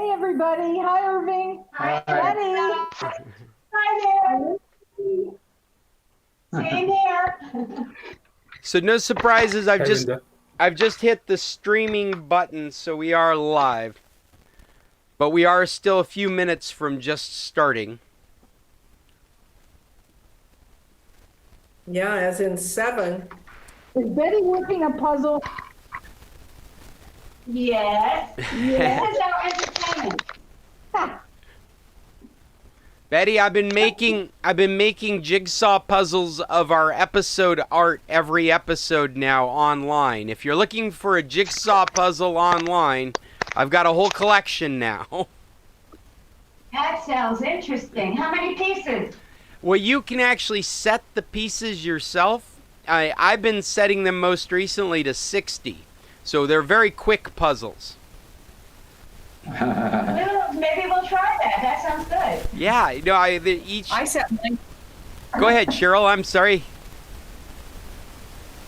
Hey, everybody. Hi, Irving. Hi. Betty. Hi there. Same here. So no surprises. I've just hit the streaming button, so we are live. But we are still a few minutes from just starting. Yeah, as in 7. Is Betty working a puzzle? Yes. Yes. That's our entertainment. Betty, I've been making jigsaw puzzles of our episode art every episode now online. If you're looking for a jigsaw puzzle online, I've got a whole collection now. That sounds interesting. How many pieces? Well, you can actually set the pieces yourself. I've been setting them most recently to 60. So they're very quick puzzles. Well, maybe we'll try that. That sounds good. Yeah, you know, I set mine. Go ahead, Cheryl. I'm sorry.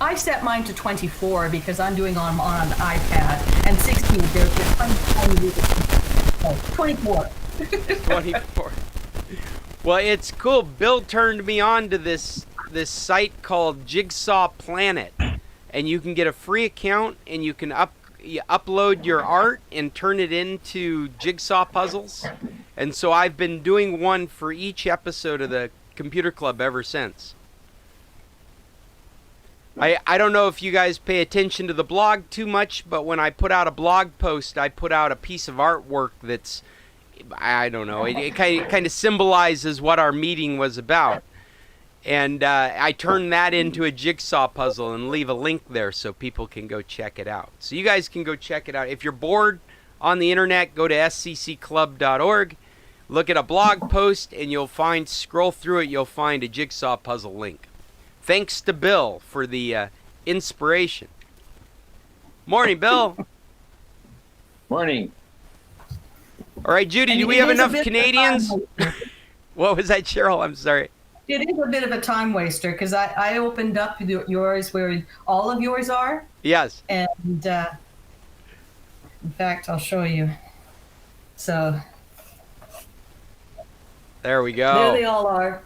I set mine to 24 because I'm doing on an iPad, and 16. There's 24. 24. Well, it's cool. Bill turned me on to this site called Jigsaw Planet, and you can get a free account, and you can upload your art and turn it into jigsaw puzzles. And so I've been doing one for each episode of the Computer Club ever since. I don't know if you guys pay attention to the blog too much, but when I put out a blog post, I put out a piece of artwork that's, I don't know, it kind of symbolizes what our meeting was about. And I turn that into a jigsaw puzzle and leave a link there so people can go check it out. So you guys can go check it out. If you're bored on the internet, go to sccclub.org, look at a blog post, and scroll through it, you'll find a jigsaw puzzle link. Thanks to Bill for the inspiration. Morning, Bill. Morning. All right, Judy, do we have enough Canadians? What was that, Cheryl? I'm sorry. It is a bit of a time waster because I opened up yours where all of yours are. Yes. And in fact, I'll show you. So there we go. There they all are.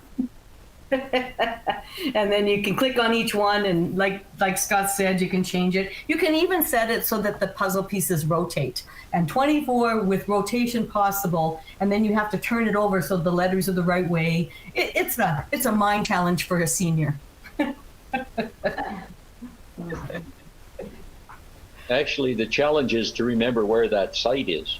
And then you can click on each one, and like Scott said, you can change it. You can even set it so that the puzzle pieces rotate. And 24 with rotation possible, and then you have to turn it over so the letters are the right way. It's a mind challenge for a senior. Actually, the challenge is to remember where that site is.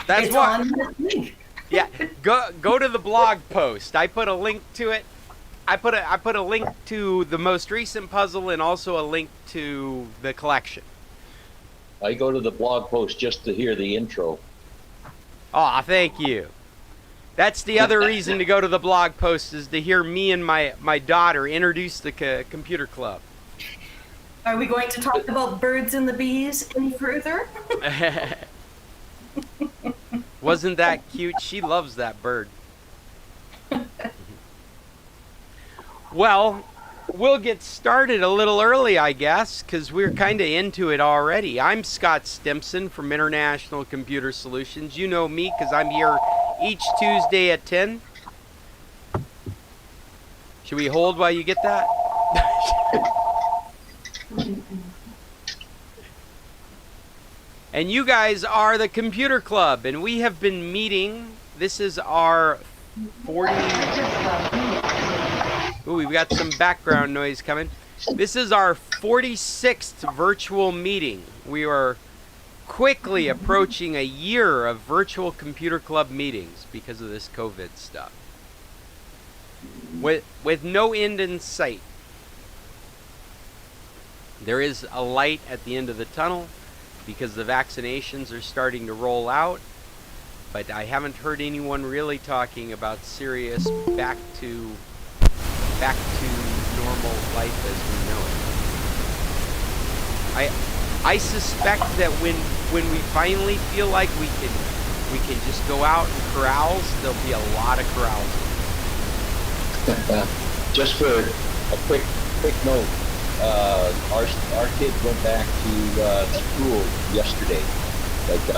That's it's what. On the link. Yeah, go to the blog post. I put a link to it. I put a link to the most recent puzzle and also a link to the collection. I go to the blog post just to hear the intro. Aw, thank you. That's the other reason to go to the blog post, is to hear me and my daughter introduce the Computer Club. Are we going to talk about birds and the bees any further? Wasn't that cute? She loves that bird. Well, we'll get started a little early, I guess, because we're kind of into it already. I'm Scott Stimson from International Computer Solutions. You know me because I'm here each Tuesday at 10. Should we hold while you get that? And you guys are the Computer Club, and we have been meeting. This is our 40... Ooh, we've got some background noise coming. This is our 46th virtual meeting. We are quickly approaching a year of virtual Computer Club meetings because of this COVID stuff. With no end in sight. There is a light at the end of the tunnel because the vaccinations are starting to roll out, but I haven't heard anyone really talking about serious back to normal life as we know it. I suspect that when we finally feel like we can just go out and carouse, there'll be a lot of carousing. Just for a quick note, our kids went back to school yesterday, like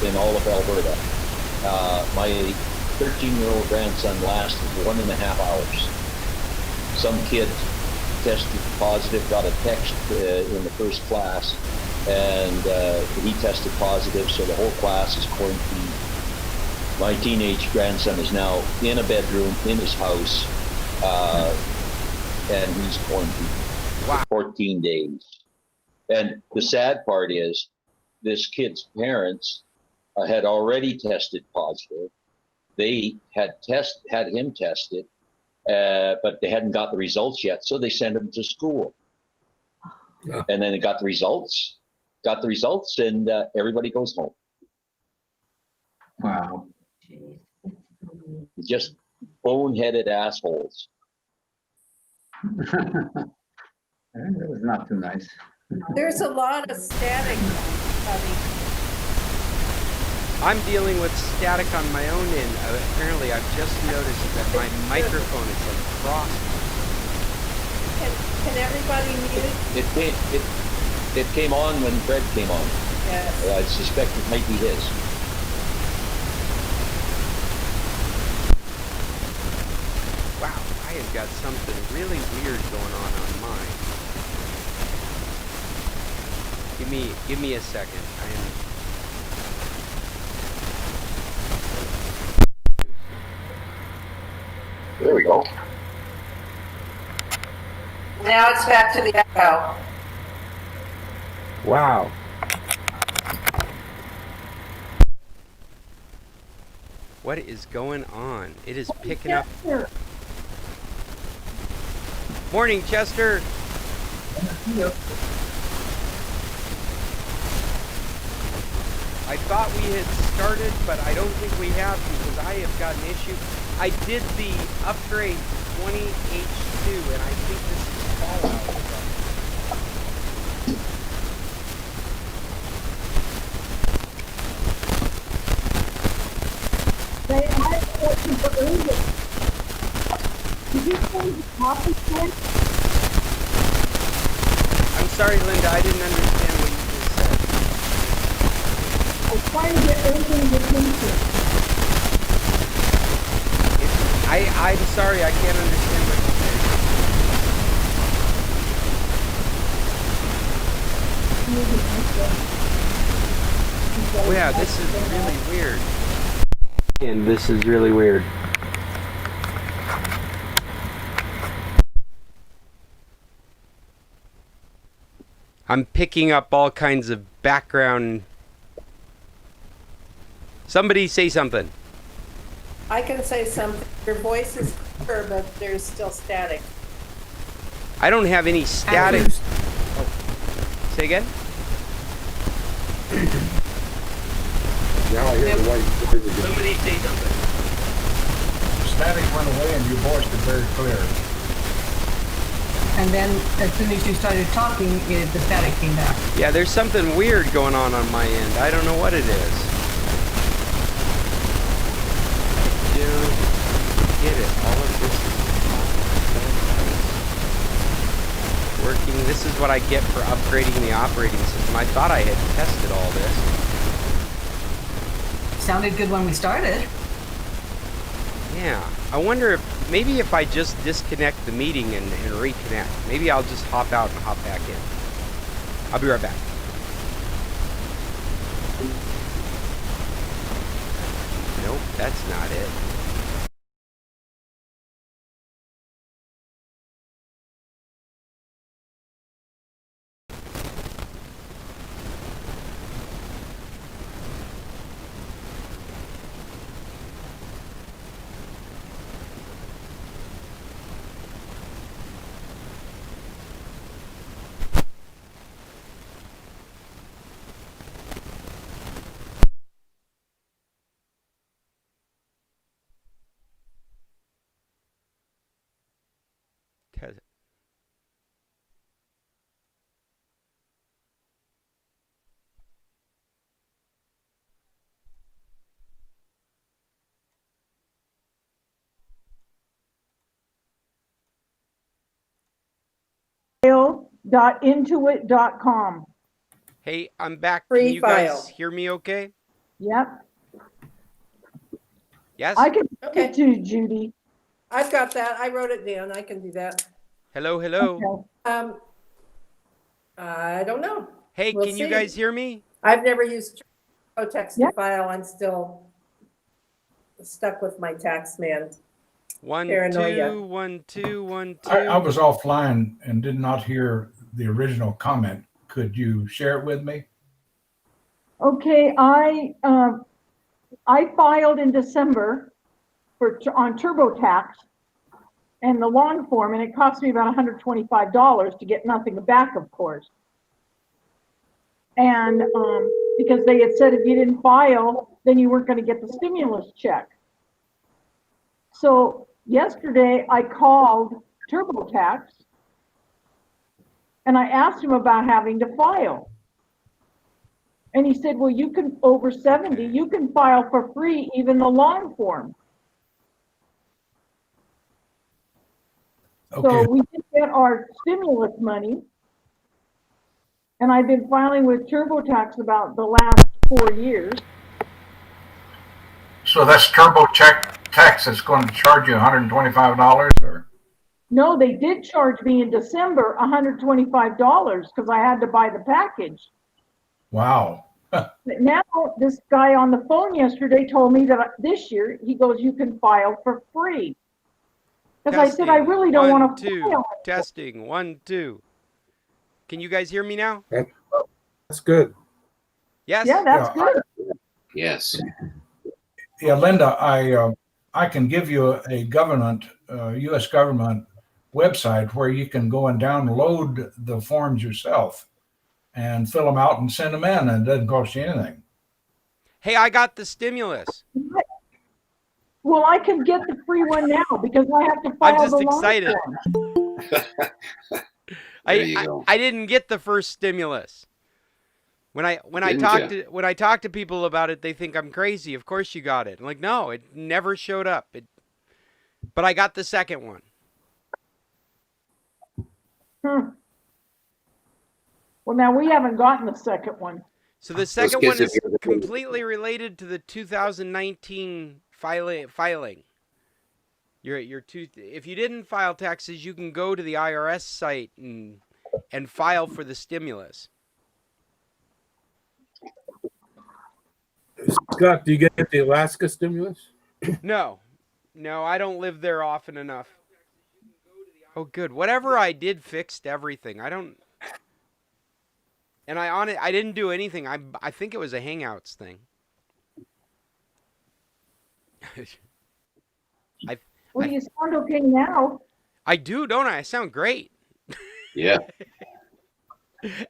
in all of Alberta. My 13-year-old grandson lasted 1.5 hours. Some kid tested positive, got a text in the first class, and he tested positive, so the whole class is quarantined. My teenage grandson is now in a bedroom in his house, and he's quarantined for 14 days. And the sad part is, this kid's parents had already tested positive. They had him tested, but they hadn't got the results yet, so they sent him to school. Yeah. And then they got the results, and everybody goes home. Wow. Just boneheaded assholes. That was not too nice. There's a lot of static coming. I'm dealing with static on my own end. Apparently, I've just noticed that my microphone is like crossed. Can everybody mute? It came on when Fred came on. Yes. I suspect it might be his. Wow, I have got something really weird going on mine. Give me a second. There we go. Now it's back to the echo. Wow. What is going on? It is picking up. Morning, Chester. I thought we had started, but I don't think we have because I have got an issue. I did the upgrade 20H2, and I think this is Fallout. They had a question for Irving. Did you change the coffee stand? I'm sorry, Linda, I didn't understand what you just said. I was trying to get Irving to change it. I'm sorry, I can't understand what you're saying. Oh yeah, this is really weird. And this is really weird. I'm picking up all kinds of background. Somebody say something. I can say something. Your voice is clear, but there's still static. I don't have any static. Oh. Say again? Now I hear the white. Somebody say something. Static went away and your voice was very clear. And then as soon as you started talking, the static came back. Yeah, there's something weird going on my end. I don't know what it is. I don't get it. All of this is working. This is what I get for upgrading the operating system. I thought I had tested all this. Sounded good when we started. Yeah. I wonder if maybe if I just disconnect the meeting and reconnect. Maybe I'll just hop out and hop back in. I'll be right back. Nope, that's not it. Intuit.com. Hey, I'm back. Free Can you guys file. hear me okay? Yep. Yes? I can Okay. speak to you, Judy. I've got that. I wrote it down. I can do that. Hello, hello. Okay. I don't know. Hey, We'll can you see. guys hear me? I've never used text Yeah. to file. I'm still stuck with my tax man. 1, Paranoia. 2, 1, 2, 1, 2. I was offline and did not hear the original comment. Could you share it with me? Okay, I filed in December on TurboTax and the long form, and it cost me about $125 to get nothing back, of course. And because they had said if you didn't file, then you weren't going to get the stimulus check. So yesterday I called TurboTax and I asked him about having to file. And he said, well, you can, over 70, you can file for free, even the long form. Okay. So we did get our stimulus money. And I've been filing with TurboTax about the last 4 years. So that's TurboTax that's going to charge you $125 or? No, they did charge me in December $125 because I had to buy the package. Wow. But now this guy on the phone yesterday told me that this year, he goes, you can file for free. Because I said, I really don't want to file. Testing, 1, 2. Can you guys hear me now? That's good. Yes? Yeah, that's good. Yes. Yeah, Linda, I can give you a government, U.S. government website where you can go and download the forms yourself and fill them out and send them in, and it doesn't cost you anything. Hey, I got the stimulus. Well, I can get the free one now because I have to file I'm just the long excited. form. I didn't get the first stimulus. When I talk to people about it, they think I'm crazy. Of course you got it. I'm like, no, it never showed up. But I got the second one. Well, now we haven't gotten the second one. So the second one is completely related to the 2019 filing. If you didn't file taxes, you can go to the IRS site and file for the stimulus. Scott, do you get the Alaska stimulus? No, I don't live there often enough. Oh, good. Whatever I did fixed everything. I didn't do anything. I think it was a Hangouts thing. Well, you sound okay now. I do, don't I? I sound great. Yeah.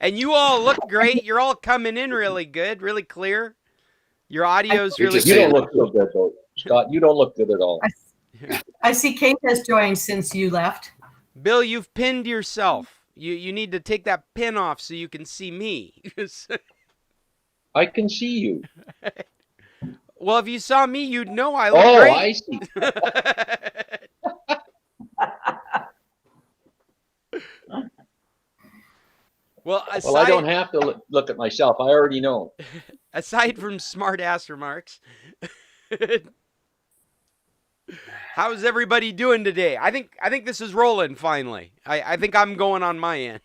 And you all look great. You're all coming in really good, really clear. Your audio's really You don't look so good, though, Scott. You don't look good at all. I see Kate has joined since you left. Bill, you've pinned yourself. You need to take that pin off so you can see me. I can see you. Well, if you saw me, you'd know I look great. Oh, I see. Well, I don't have to look at myself. I already know. Aside from smart ass remarks, how's everybody doing today? I think this is rolling finally. I think I'm going on my end.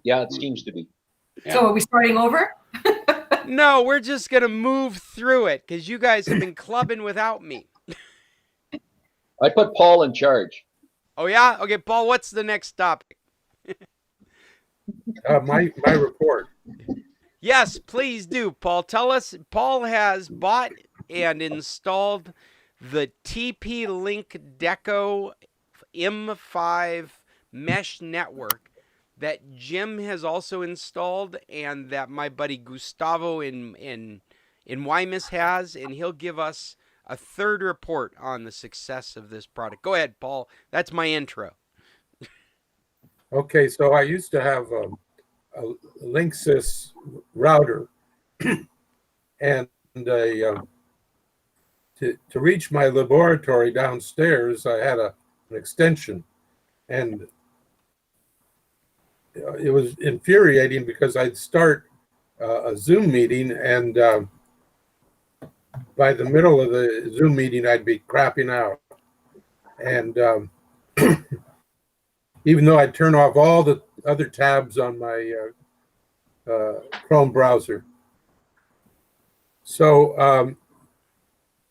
Yeah, it seems to be. Yeah. So are we starting over? No, we're just gonna move through it because you guys have been clubbing without me. I put Paul in charge. Oh yeah? Okay, Paul, what's the next topic? My report. Yes, please do, Paul. Tell us. Paul has bought and installed the TP-Link Deco M5 mesh network that Jim has also installed and that my buddy Gustavo in Wymus has, and he'll give us a third report on the success of this product. Go ahead, Paul. That's my intro. Okay, so I used to have a Linksys router, and to reach my laboratory downstairs, I had an extension, and it was infuriating because I'd start a Zoom meeting, and by the middle of the Zoom meeting, I'd be crapping out. And even though I'd turn off all the other tabs on my Chrome browser. So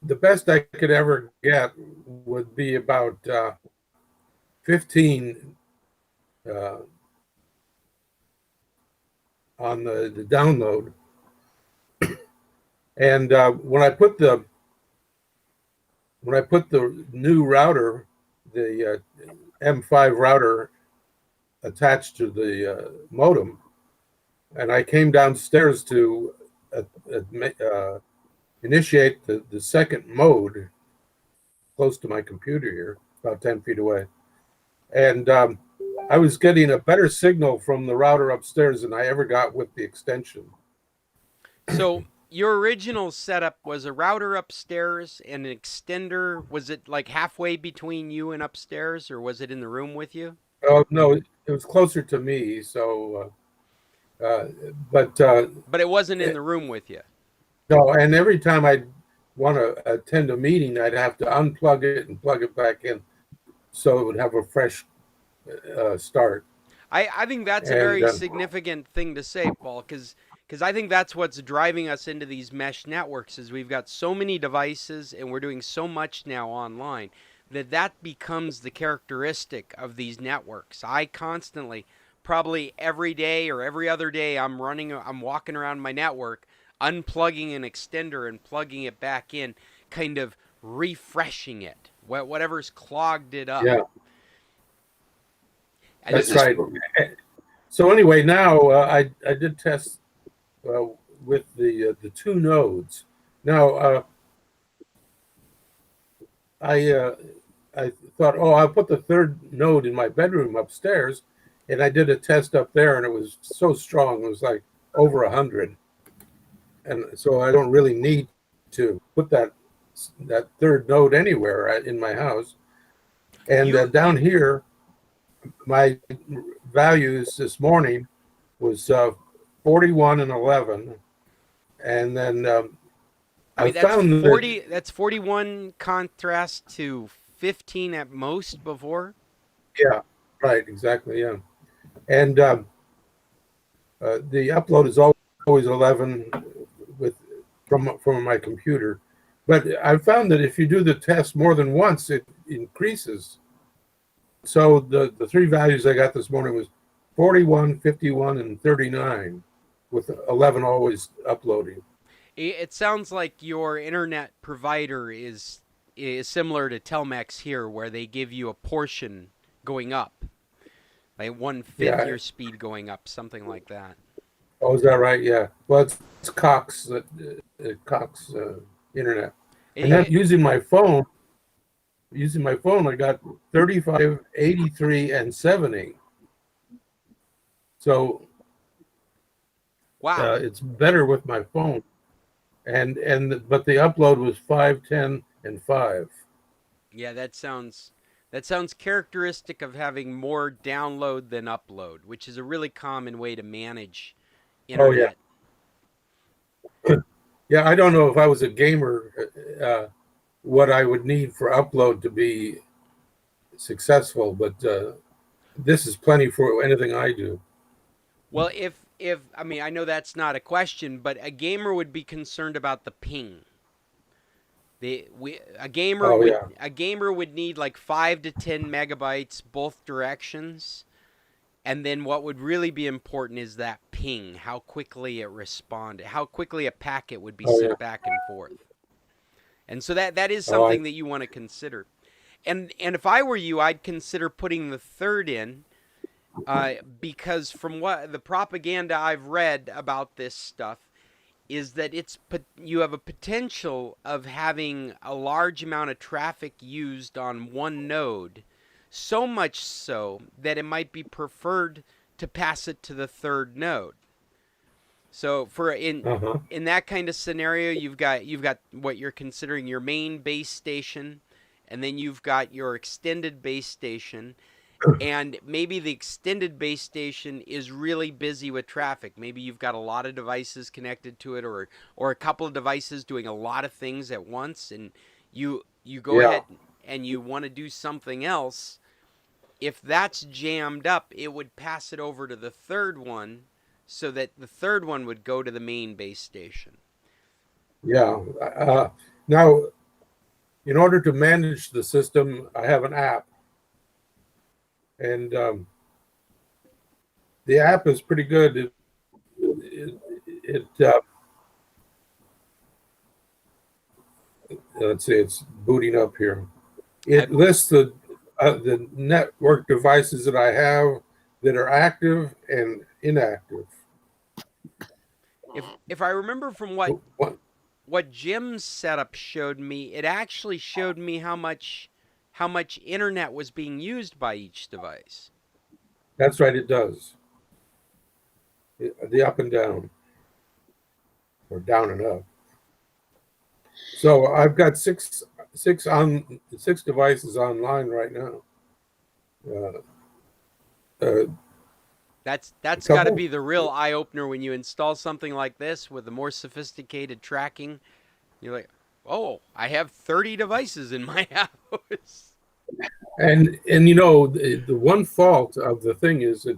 the best I could ever get would be about 15 on the download. And when I put the new router, the M5 router attached to the modem, and I came downstairs to initiate the second mode close to my computer here, about 10 feet away. And I was getting a better signal from the router upstairs than I ever got with the extension. So your original setup was a router upstairs and an extender. Was it like halfway between you and upstairs, or was it in the room with you? Oh, no, it was closer to me. So, but it wasn't in the room with you. No, and every time I'd want to attend a meeting, I'd have to unplug it and plug it back in, so it would have a fresh start. I think that's a very significant thing to say, Paul, because I think that's what's driving us into these mesh networks is we've got so many devices and we're doing so much now online that becomes the characteristic of these networks. I constantly, probably every day or every other day, I'm walking around my network, unplugging an extender and plugging it back in, kind of refreshing it, whatever's clogged it up. Yeah. And that's right. So anyway, now I did test with the two nodes. Now I thought, I'll put the third node in my bedroom upstairs, and I did a test up there, and it was so strong. It was like over 100, and so I don't really need to put that third node anywhere in my house. And down here, my values this morning was 41 and 11, and then I found 40. That's 41 contrast to 15 at most before. Yeah, right, exactly. Yeah, and the upload is always 11 from my computer, but I found that if you do the test more than once, it increases. So the three values I got this morning was 41, 51, and 39, with 11 always uploading. It sounds like your internet provider is similar to Telmex here, where they give you a portion going up, like 1/5 your speed going up, something like that. Oh, is that right? Yeah. Well, it's Cox internet, and then using my phone, I got 35, 83, and 70. So, wow, it's better with my phone, but the upload was 5, 10, and 5. Yeah, that sounds characteristic of having more download than upload, which is a really common way to manage internet. Oh, yeah. Yeah, I don't know if I was a gamer, what I would need for upload to be successful, but this is plenty for anything I do. Well, if I mean, I know that's not a question, but a gamer would be concerned about the ping. A gamer would need like 5 to 10 megabytes both directions, and then what would really be important is that ping, how quickly it responded, how quickly a packet would be sent back and forth. And so that is something that you want to consider. And if I were you, I'd consider putting the third in, because from what the propaganda I've read about this stuff is that you have a potential of having a large amount of traffic used on one node, so much so that it might be preferred to pass it to the third node. So in that kind of scenario, you've got what you're considering your main base station, and then you've got your extended base station, and maybe the extended base station is really busy with traffic. Maybe you've got a lot of devices connected to it, or a couple of devices doing a lot of things at once, and you go Yeah. ahead and you want to do something else. If that's jammed up, it would pass it over to the third one, so that the third one would go to the main base station. Yeah. Now, in order to manage the system, I have an app, and the app is pretty good. Let's see, it's booting up here. It lists the network devices that I have that are active and inactive. If I remember from what Jim's setup showed me, it actually showed me how much internet was being used by each device. That's right, it does. The up and down, or down and up. So I've got six devices online right now. That's got to be the real eye opener when you install something like this with the more sophisticated tracking. You're like, oh, I have 30 devices in my house. And you know, the one fault of the thing is that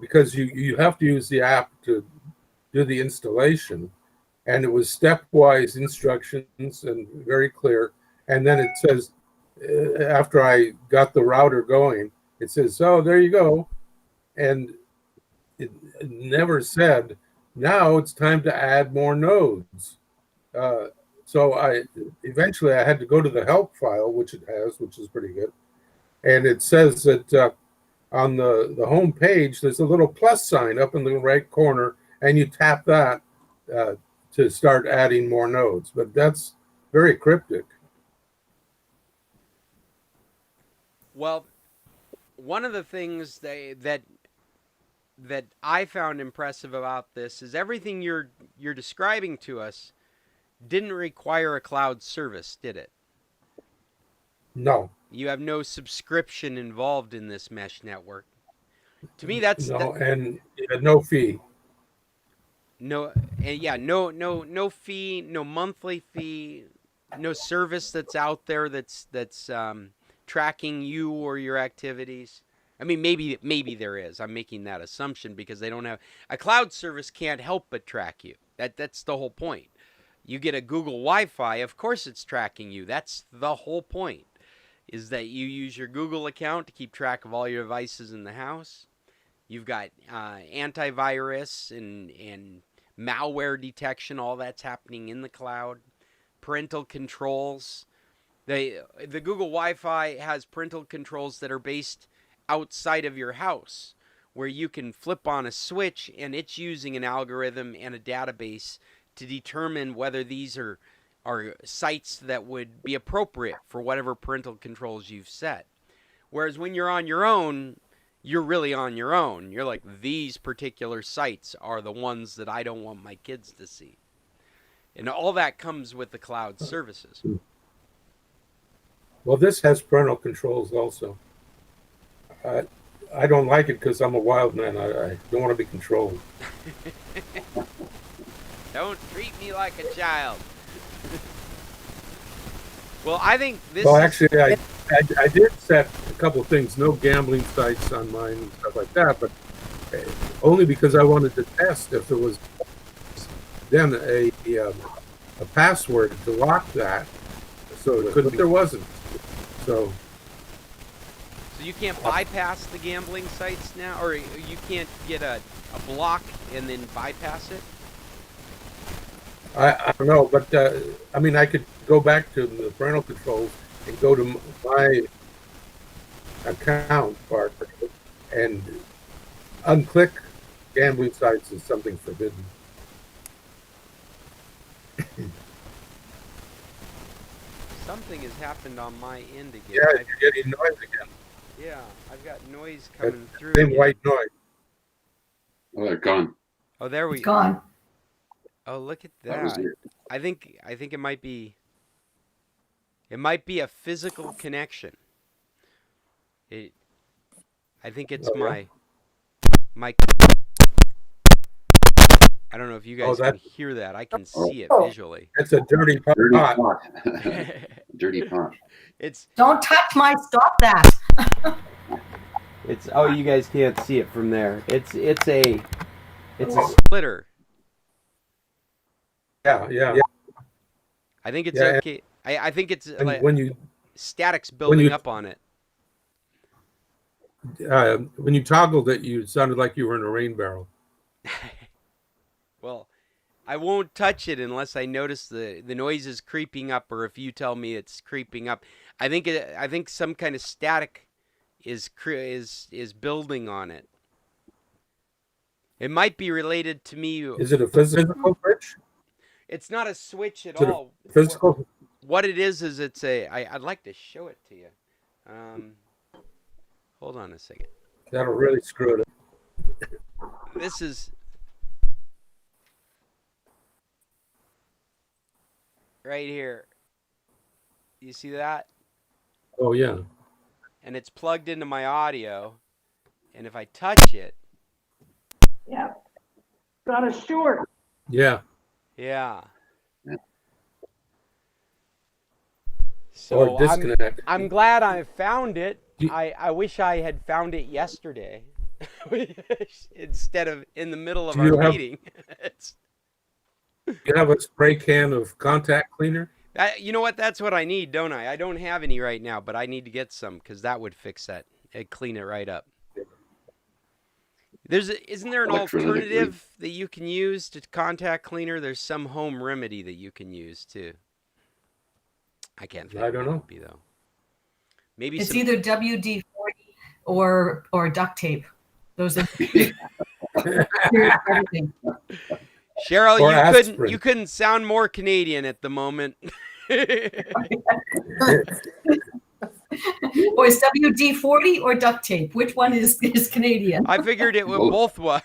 because you have to use the app to do the installation, and it was stepwise instructions and very clear. And then it says, after I got the router going, it says, "Oh, there you go," and it never said, "Now it's time to add more nodes." So eventually I had to go to the help file, which it has, which is pretty good. And it says that on the home page, there's a little plus sign up in the right corner, and you tap that to start adding more nodes. But that's very cryptic. Well, one of the things that I found impressive about this is everything you're describing to us didn't require a cloud service, did it? No. You have no subscription involved in this mesh network. To me, that's and no fee. No fee, no monthly fee, no service that's out there that's tracking you or your activities. I mean, maybe there is. I'm making that assumption because they don't have a cloud service. Can't help but track you. That's the whole point. You get a Google Wi-Fi, of course it's tracking you. That's the whole point, is that you use your Google account to keep track of all your devices in the house. You've got antivirus and malware detection. All that's happening in the cloud. Parental controls. The Google Wi-Fi has parental controls that are based outside of your house, where you can flip on a switch and it's using an algorithm and a database to determine whether these are sites that would be appropriate for whatever parental controls you've set. Whereas when you're on your own, you're really on your own. You're like, these particular sites are the ones that I don't want my kids to see. And all that comes with the cloud services. Well, this has parental controls also. I don't like it because I'm a wild man. I don't want to be controlled. Don't treat me like a child. Well, I think this. Well, actually, I did set a couple of things. No gambling sites on mine and stuff like that, but only because I wanted to test if there was then a password to lock that. So it couldn't. There wasn't. So you can't bypass the gambling sites now, or you can't get a block and then bypass it? I don't know, but I mean, I could go back to the parental controls and go to my account part and unclick gambling sites as something forbidden. Something has happened on my end again. Yeah, you're getting noise again. Yeah, I've got noise coming through. Same white noise. Oh, they're gone. Oh, there we go. Gone. Oh, look at That was that. weird. I think it might be a physical connection. I think it's my I don't know if you guys can hear that. I can see it visually. It's a dirty pot. Dirty pot. Don't touch my, stop that. It's you guys can't see it from there. It's a splitter. Yeah. I think it's okay. I think it's like when static's building up on it. When you toggled it, you sounded like you were in a rain barrel. Well, I won't touch it unless I notice the noise is creeping up, or if you tell me it's creeping up. I think some kind of static is building on it. It might be related to me. Is it a physical switch? It's not a switch at all. Physical. What it is it's a. I'd like to show it to you. Hold on a second. That'll really screw it up. This is right here. You see that? Oh, yeah. And it's plugged into my audio. And if I touch it. Yeah. Got a short. Yeah. Yeah. Or disconnect. I'm glad I found it. I wish I had found it yesterday instead of in the middle of our meeting. You have a spray can of contact cleaner? You know what? That's what I need, don't I? I don't have any right now, but I need to get some because that would fix that. It'd clean it right up. Isn't there an alternative that you can use to contact cleaner? There's some home remedy that you can use too. I can't think. I don't know. Be, though. Maybe it's either WD-40 or duct tape. Those are everything. Cheryl, you couldn't sound more Canadian at the moment. Or is WD-40 or duct tape? Which one is Canadian? I figured it would both were.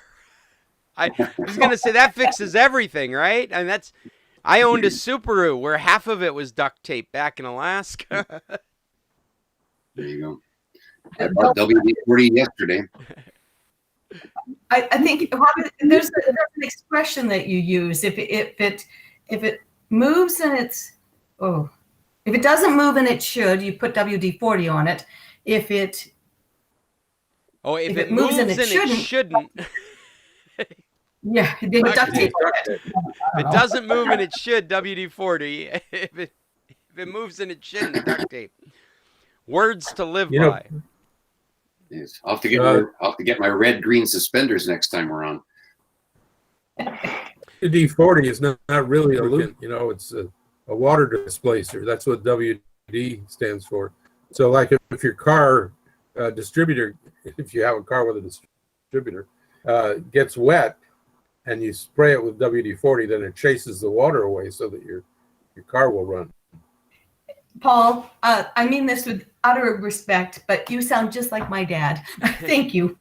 I was gonna say that fixes everything, right? And I owned a Subaru where half of it was duct tape back in Alaska. There you go. I bought WD-40 yesterday. I think there's an expression that you use. If it moves and if it doesn't move and it should, you put WD-40 on it. If it moves and it shouldn't. Yeah, they put duct tape on it. If it doesn't move and it should, WD-40. If it moves and it shouldn't, duct tape. Words to live by. Yes. I'll have to get my red-green suspenders next time we're on. WD-40 is not really a lubricant. It's a water displacer. That's what WD stands for. So, like if your car distributor, if you have a car with a distributor, gets wet and you spray it with WD-40, then it chases the water away so that your car will run. Paul, I mean this with utter respect, but you sound just like my dad. Thank you.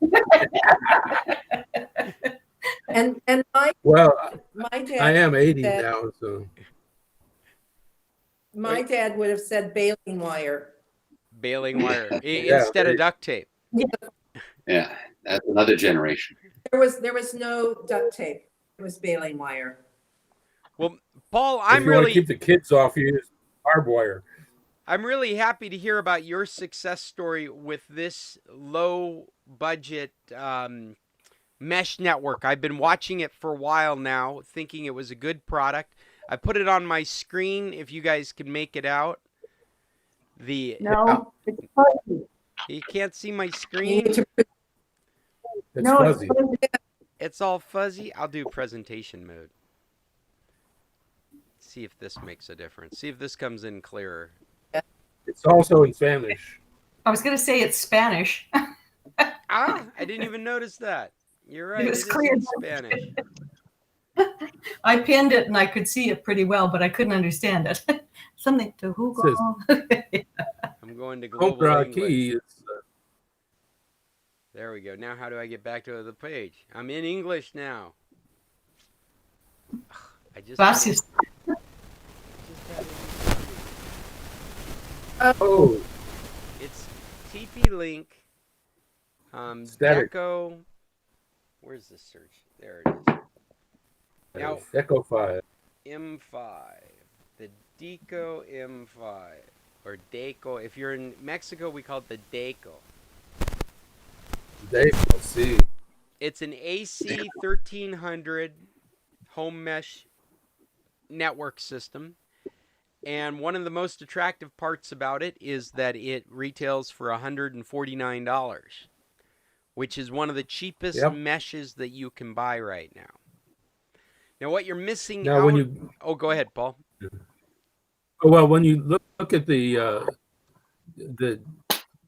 And my dad. I am 80 now, so. My dad would have said baling wire. Baling wire instead of duct tape. Yeah, that's another generation. There was no duct tape. It was baling wire. Well, Paul, if you want to keep the kids off, you use barbed wire. I'm really happy to hear about your success story with this low budget mesh network. I've been watching it for a while now, thinking it was a good product. I put it on my screen if you guys can make it out. No, it's fuzzy. You can't see my screen? It's fuzzy. It's all fuzzy. I'll do presentation mode. See if this makes a difference. See if this comes in clearer. It's also in Spanish. I was going to say it's Spanish. I didn't even notice that. You're right. It was clear in Spanish. I pinned it and I could see it pretty well, but I couldn't understand it. Something to Hugo. I'm going to global English. Key. There we go. Now how do I get back to the page? I'm in English now. I just Oh. It's TP-Link Static. Deco. Where's the search? There it is. Now, Deco 5. M5. The Deco M5. Or Deco. If you're in Mexico, we call it the Deco. Deco C. It's an AC 1300 home mesh network system. And one of the most attractive parts about it is that it retails for $149, which is one of the cheapest meshes that you can buy right now. Now, what you're missing Now, when you oh, go ahead, Paul. well, when you look at the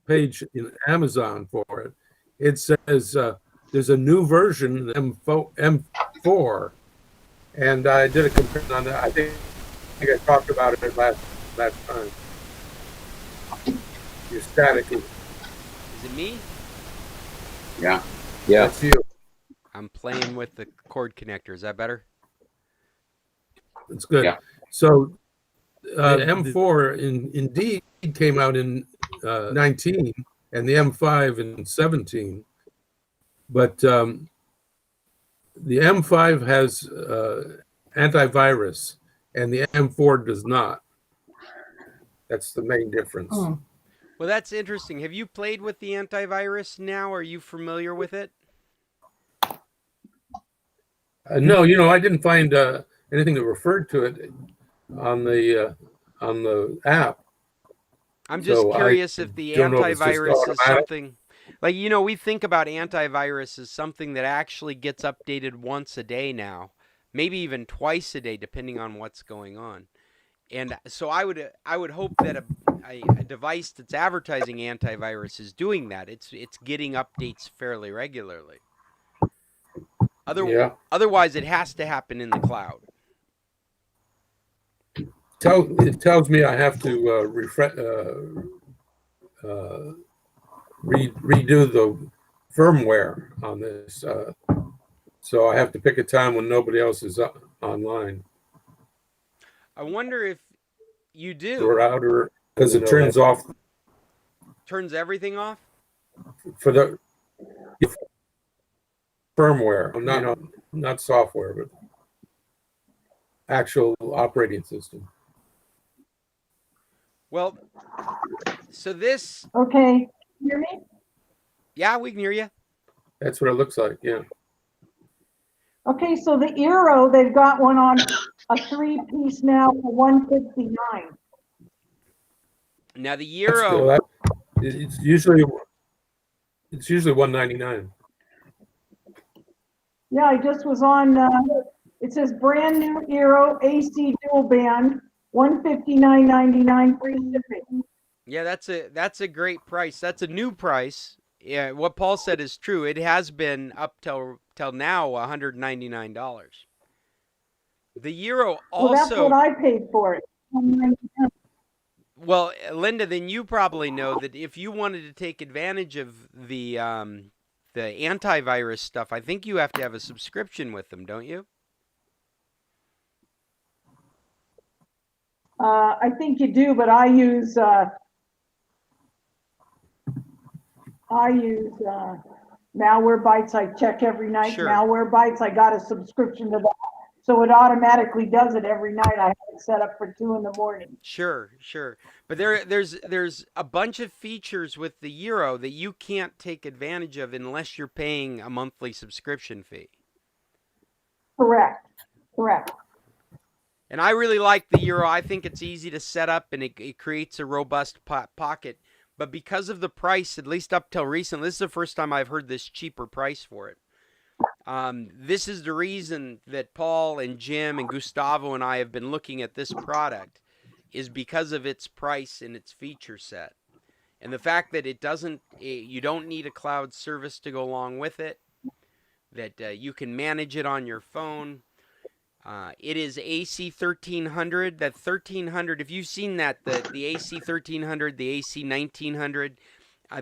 page in Amazon for it, it says there's a new version, M4, and I did a comparison on that. I think I talked about it last time. You're static. Is it me? Yeah. That's you. I'm playing with the cord connector. Is that better? It's good. Yeah. So M4 indeed came out in 19, and the M5 in 17. But the M5 has antivirus, and the M4 does not. That's the main difference. Oh. Well, that's interesting. Have you played with the antivirus now? Are you familiar with it? No, I didn't find anything that referred to it on the app. I'm just So curious if the don't know if it's just antivirus is automatic. something like, we think about antivirus as something that actually gets updated once a day now, maybe even twice a day, depending on what's going on. And so I would hope that a device that's advertising antivirus is doing that. It's getting updates fairly regularly. Otherwise, it has to happen in the cloud. It tells me I have to redo the firmware on this. So I have to pick a time when nobody else is online. I wonder if you do. The router, because it turns off. Turns everything off? For the firmware, not software, but actual operating system. Well, so this... Okay, hear me? Yeah, we can hear you. That's what it looks like, yeah. Okay, so the Eero, they've got one on a 3-piece now for $159. Now the Eero... It's usually $199. Yeah, I just was on, it says brand new Eero AC dual band, $159.99 free shipping. Yeah, that's a great price. That's a new price. Yeah, what Paul said is true. It has been up till now $199. The Eero also. Well, that's what I paid for it. Well, Linda, then you probably know that if you wanted to take advantage of the antivirus stuff, I think you have to have a subscription with them, don't you? I think you do, but I use Malware Bytes. I check every night. Sure. Malware Bytes. I got a subscription to that, so it automatically does it every night. I have it set up for 2 a.m. Sure. But there's a bunch of features with the Eero that you can't take advantage of unless you're paying a monthly subscription fee. Correct. And I really like the Eero. I think it's easy to set up, and it creates a robust pocket. But because of the price, at least up till recently, this is the first time I've heard this cheaper price for it. This is the reason that Paul and Jim and Gustavo and I have been looking at this product, is because of its price and its feature set. And the fact that you don't need a cloud service to go along with it, that you can manage it on your phone. It is AC 1300. That 1300, if you've seen that, the AC 1300, the AC 1900,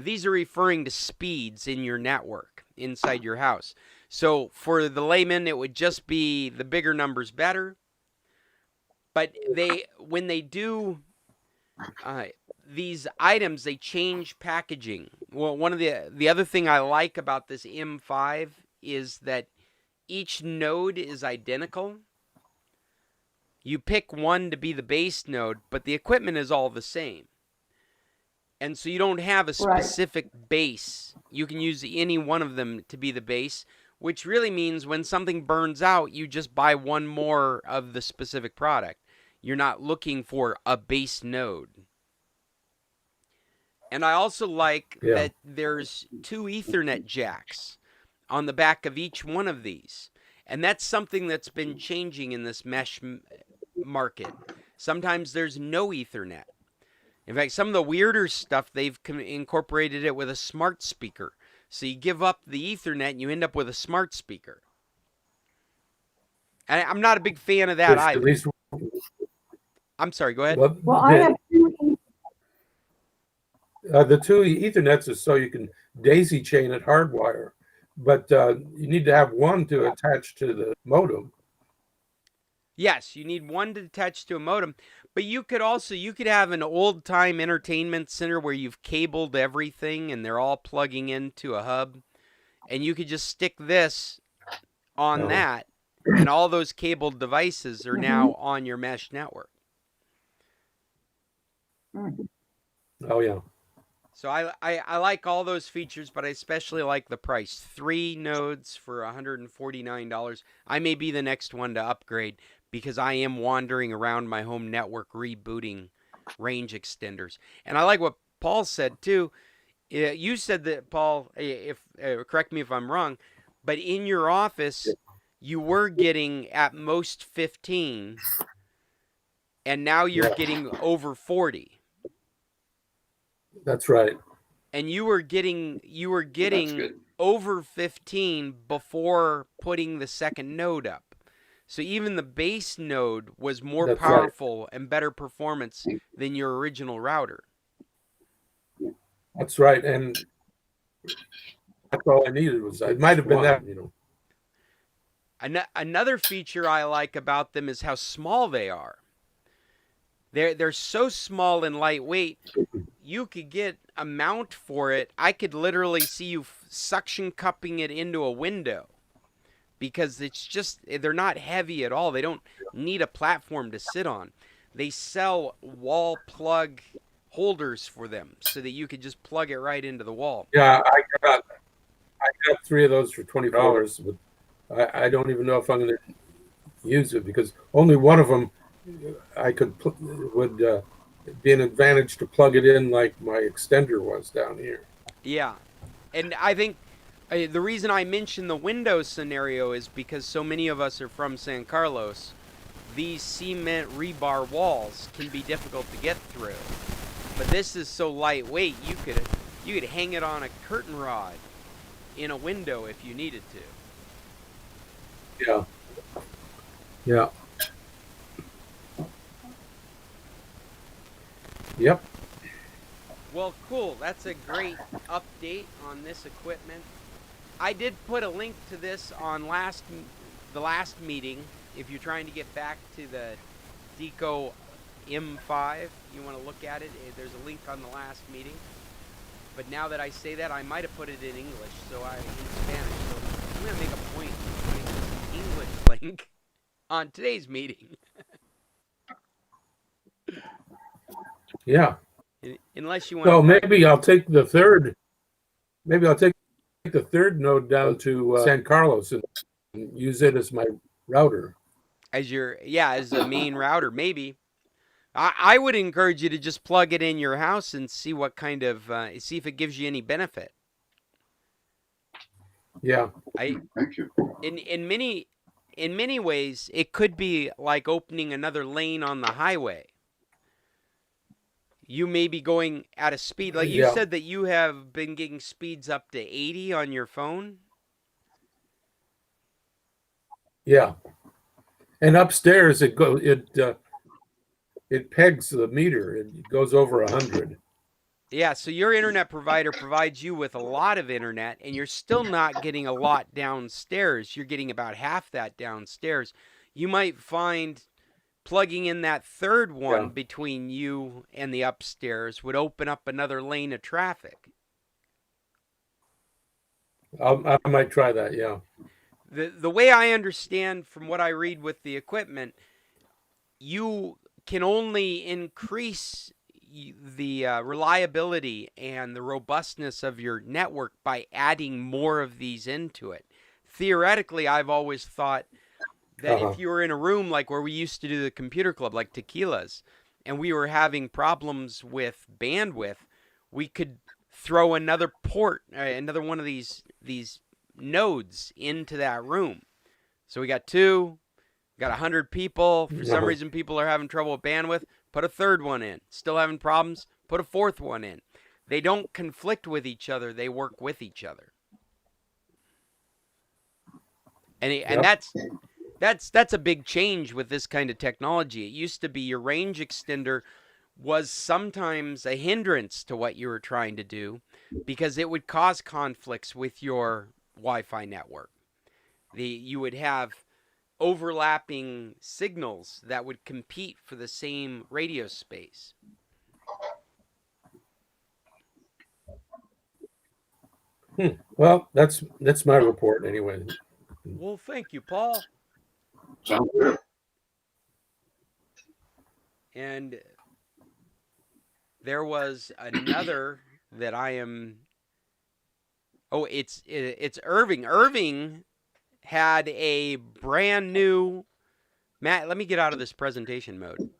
these are referring to speeds in your network inside your house. So for the layman, it would just be the bigger numbers better. But when they do these items, they change packaging. Well, one of the other thing I like about this M5 is that each node is identical. You pick one to be the base node, but the equipment is all the same. And so you don't have a specific base. You can use any one of them to be the base, which really means when something burns out, you just buy one more of the specific product. You're not looking for a base node. And I also like that there's 2 Ethernet jacks on the back of each one of these. And that's something that's been changing in this mesh market. Sometimes there's no Ethernet. In fact, some of the weirder stuff, they've incorporated it with a smart speaker. So you give up the Ethernet and you end up with a smart speaker. And I'm not a big fan of that either. At least, I'm sorry, go ahead. Well, I have 2. The 2 Ethernets is so you can daisy chain it hardwire, but you need to have one to attach to the modem. Yes, you need one to attach to a modem, but you could have an old time entertainment center where you've cabled everything and they're all plugging into a hub, and you could just stick this on that, and all those cabled devices are now on your mesh network. Oh yeah. So I like all those features, but I especially like the price. 3 nodes for $149. I may be the next one to upgrade because I am wandering around my home network rebooting range extenders. And I like what Paul said too. You said that, Paul, if correct me if I'm wrong, but in your office you were getting at most 15, and now you're getting over 40. That's right. And you were getting over 15 before putting the second node up. So even the base node was more powerful and better performance than your original router. That's right. And that's all I needed it might have been that, Another feature I like about them is how small they are. They're so small and lightweight. You could get a mount for it. I could literally see you suction cupping it into a window because they're not heavy at all. They don't need a platform to sit on. They sell wall plug holders for them so that you could just plug it right into the wall. Yeah, I got 3 of those for $20, but I don't even know if I'm going to use it because only one of them I would be an advantage to plug it in like my extender was down here. Yeah, and I think the reason I mentioned the Windows scenario is because so many of us are from San Carlos. These cement rebar walls can be difficult to get through, but this is so lightweight you could hang it on a curtain rod in a window if you needed to. Yeah. Yep. Well, cool. That's a great update on this equipment. I did put a link to this on the last meeting. If you're trying to get back to the Deco M5, you want to look at it. There's a link on the last meeting. But now that I say that, I might have put it in English, in Spanish. So I'm going to make a point of putting this English link on today's meeting. Yeah. Unless you want. So maybe I'll take the third. Maybe I'll take the third node down to San Carlos and use it as my router. As a main router, maybe. I would encourage you to just plug it in your house and see what kind of see if it gives you any benefit. Yeah. Thank you. In many ways, it could be like opening another lane on the highway. You may be going at a speed, like you said that you have been getting speeds up to 80 on your phone. Yeah. And upstairs it pegs the meter. It goes over 100. Yeah, so your internet provider provides you with a lot of internet, and you're still not getting a lot downstairs. You're getting about half that downstairs. You might find plugging in that third one Yeah. between you and the upstairs would open up another lane of traffic. I might try that. Yeah. The way I understand from what I read with the equipment, you can only increase the reliability and the robustness of your network by adding more of these into it. Theoretically, I've always thought that if you were in a room like where we used to do the computer club, like Tequila's, and we were having problems with bandwidth, we could throw another port, another one of these nodes into that room. So we got 2, got 100 people. For some reason, people are having trouble with bandwidth. Put a third one in. Still having problems? Put a fourth one in. They don't conflict with each other. They work with each other. And that's a big change with this kind of technology. It used to be your range extender was sometimes a hindrance to what you were trying to do because it would cause conflicts with your Wi-Fi network. You would have overlapping signals that would compete for the same radio space. Well, that's my report anyway. Well, thank you, Paul. Sounds good. And there was another that I am. Oh, it's Irving. Irving had a brand new. Matt, let me get out of this presentation mode.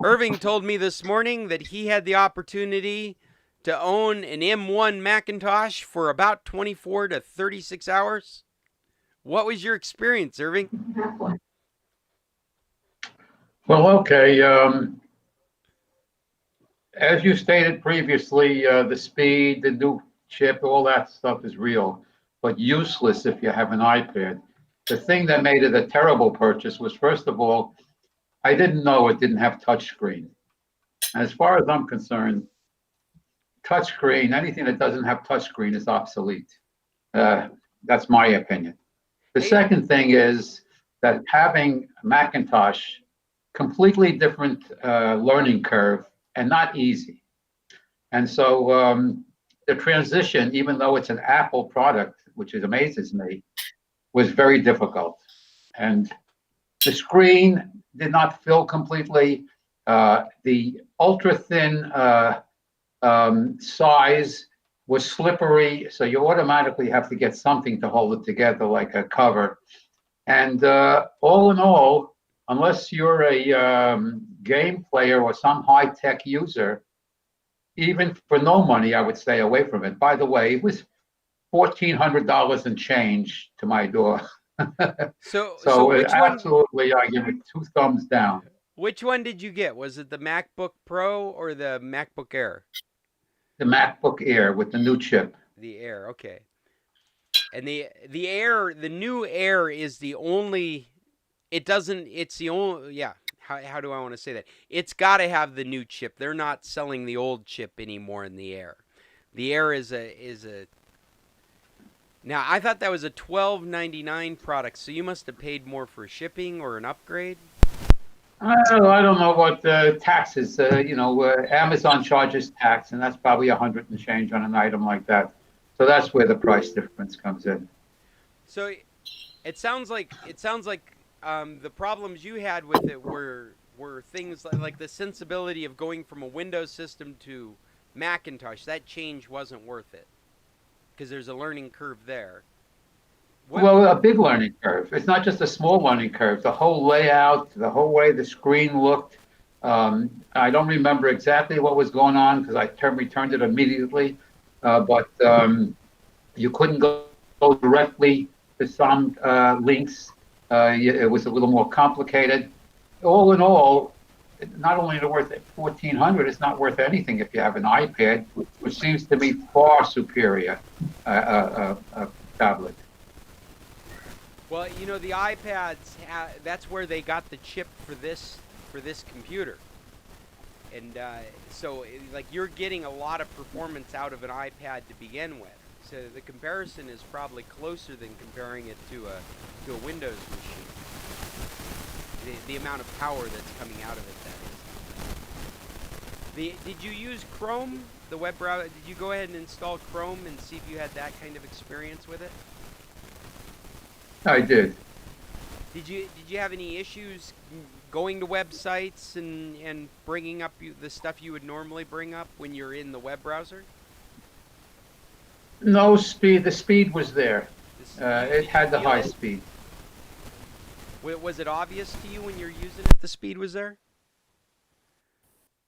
Irving told me this morning that he had the opportunity to own an M1 Macintosh for about 24 to 36 hours. What was your experience, Irving? Well, okay. As you stated previously, the speed, the new chip, all that stuff is real, but useless if you have an iPad. The thing that made it a terrible purchase was, first of all, I didn't know it didn't have touchscreen. As far as I'm concerned, touchscreen, anything that doesn't have touchscreen is obsolete. That's my opinion. The second thing is that having Macintosh, completely different learning curve and not easy. And so the transition, even though it's an Apple product, which amazes me, was very difficult. And the screen did not fill completely. The ultra thin size was slippery, so you automatically have to get something to hold it together, like a cover. And all in all, unless you're a game player or some high-tech user, even for no money, I would stay away from it. By the way, it was $1,400 and change to my door. So So absolutely, I give it 2 thumbs down. Which one did you get? Was it the MacBook Pro or the MacBook Air? The MacBook Air with the new chip. The Air, okay. And the Air, the new Air is the only. It's the only. Yeah. How do I want to say that? It's got to have the new chip. They're not selling the old chip anymore in the Air. The Air is a. Now I thought that was a $12.99 product, so you must have paid more for shipping or an upgrade. I don't know what taxes. Amazon charges tax, and that's probably 100 and change on an item like that. So that's where the price difference comes in. So it sounds like the problems you had with it were things like the sensibility of going from a Windows system to Macintosh. That change wasn't worth it because there's a learning curve there. Well, a big learning curve. It's not just a small learning curve. The whole layout, the whole way the screen looked. I don't remember exactly what was going on because I returned it immediately. But you couldn't go directly to some links. It was a little more complicated. All in all, not only is it worth $1,400, it's not worth anything if you have an iPad, which seems to me far superior tablet. Well, the iPads, that's where they got the chip for this computer. And so, you're getting a lot of performance out of an iPad to begin with. So the comparison is probably closer than comparing it to a Windows machine. the amount of power that's coming out of it, that is. Did you use Chrome, the web browser? Did you go ahead and install Chrome and see if you had that kind of experience with it? I did. Did you have any issues going to websites and bringing up the stuff you would normally bring up when you're in the web browser? No speed. The speed was there. It had the high speed. Was it obvious to you when you're using it the speed was there?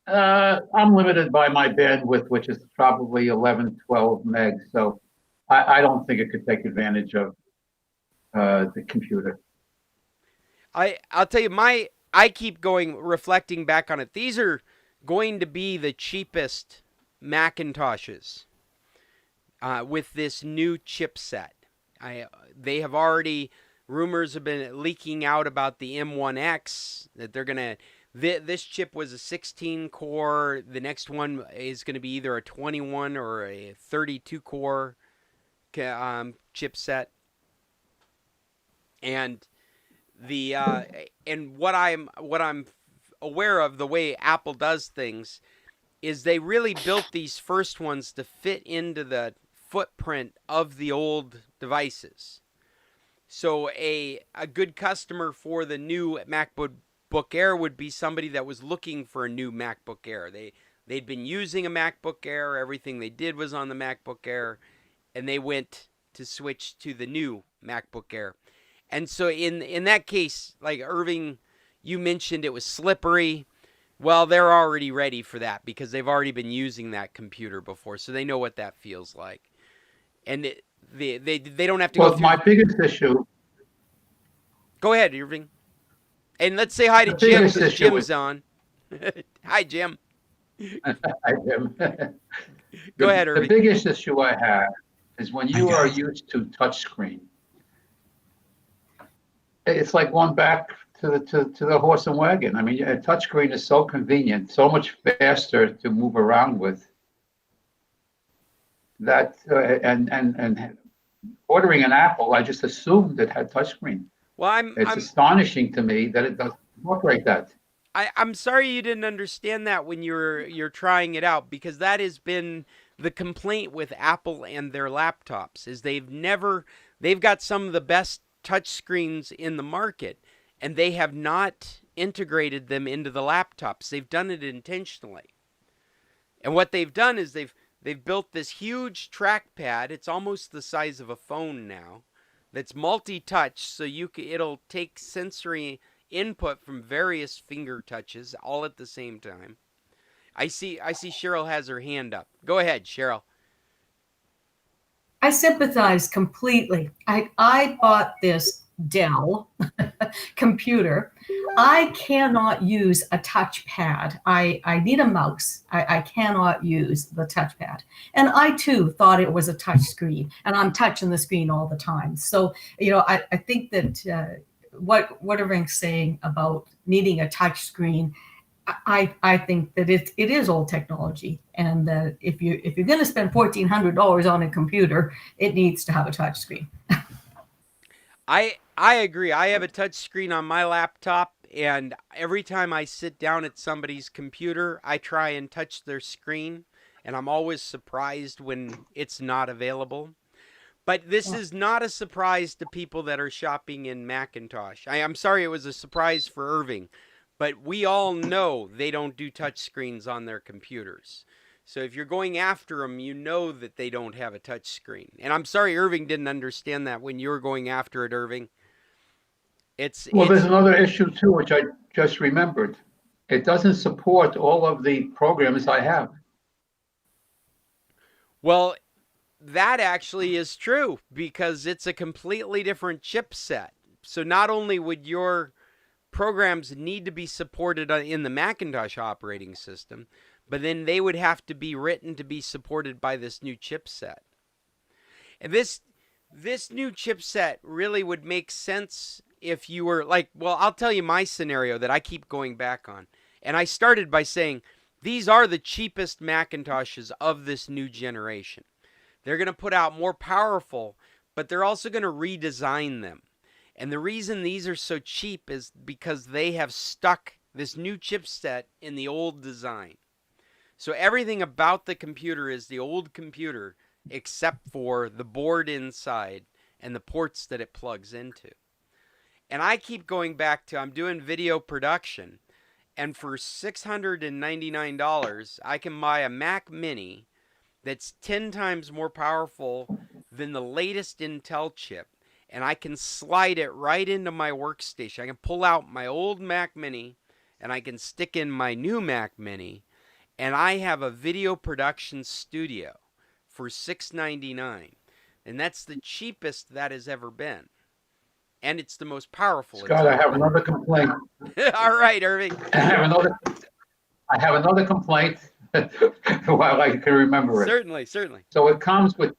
I'm limited by my bandwidth, which is probably 11, 12 megs. So I don't think it could take advantage of the computer. I'll tell you, I keep reflecting back on it. These are going to be the cheapest Macintoshes with this new chipset. They have already, rumors have been leaking out about the M1X, that they're going to, this chip was a 16 core. The next one is going to be either a 21 or a 32 core chipset. And what I'm aware of, the way Apple does things, is they really built these first ones to fit into the footprint of the old devices. So a good customer for the new MacBook Air would be somebody that was looking for a new MacBook Air. They'd been using a MacBook Air, everything they did was on the MacBook Air, and they went to switch to the new MacBook Air. And so in that case, like Irving, you mentioned it was slippery. Well, they're already ready for that because they've already been using that computer before, so they know what that feels like. And they don't have to go through. Well, my biggest issue. Go ahead, Irving. And let's say hi to Jim, because Jim's on. Hi, Jim. Hi, Jim. Go ahead, Irving. The biggest issue I have is when you are used to touchscreen. It's like going back to the horse and wagon. I mean, a touchscreen is so convenient, so much faster to move around with. That and ordering an Apple, I just assumed it had touchscreen. Well, it's astonishing to me that it doesn't incorporate that. I'm sorry you didn't understand that when you're trying it out, because that has been the complaint with Apple and their laptops, is they've got some of the best touch screens in the market, and they have not integrated them into the laptops. They've done it intentionally. And what they've done is they've built this huge trackpad. It's almost the size of a phone now. That's multi-touch, so it'll take sensory input from various finger touches all at the same time. I see Cheryl has her hand up. Go ahead, Cheryl. I sympathize completely. I bought this Dell computer. I cannot use a touchpad. I need a mouse. I cannot use the touchpad. And I too thought it was a touch screen, and I'm touching the screen all the time. So, I think that what Irving's saying about needing a touch screen, I think that it is old technology, and if you're going to spend $1,400 on a computer, it needs to have a touch screen. I agree. I have a touch screen on my laptop, and every time I sit down at somebody's computer, I try and touch their screen, and I'm always surprised when it's not available. But this is not a surprise to people that are shopping in Macintosh. I'm sorry it was a surprise for Irving, but we all know they don't do touch screens on their computers. So if you're going after them, you know that they don't have a touch screen. And I'm sorry Irving didn't understand that when you were going after it, Irving. There's another issue too, which I just remembered. It doesn't support all of the programs I have. Well, that actually is true, because it's a completely different chipset. So not only would your programs need to be supported in the Macintosh operating system, but then they would have to be written to be supported by this new chipset. And this new chipset really would make sense if you were I'll tell you my scenario that I keep going back on. And I started by saying these are the cheapest Macintoshes of this new generation. They're going to put out more powerful, but they're also going to redesign them. And the reason these are so cheap is because they have stuck this new chipset in the old design. So everything about the computer is the old computer except for the board inside and the ports that it plugs into. And I keep going back to, I'm doing video production, and for $699, I can buy a Mac Mini that's 10 times more powerful than the latest Intel chip, and I can slide it right into my workstation. I can pull out my old Mac Mini, and I can stick in my new Mac Mini, and I have a video production studio for $699, and that's the cheapest that has ever been. And it's the most powerful. Scott, I have another complaint. All right, Irving. I have another complaint while I can remember it. Certainly, certainly. So it comes with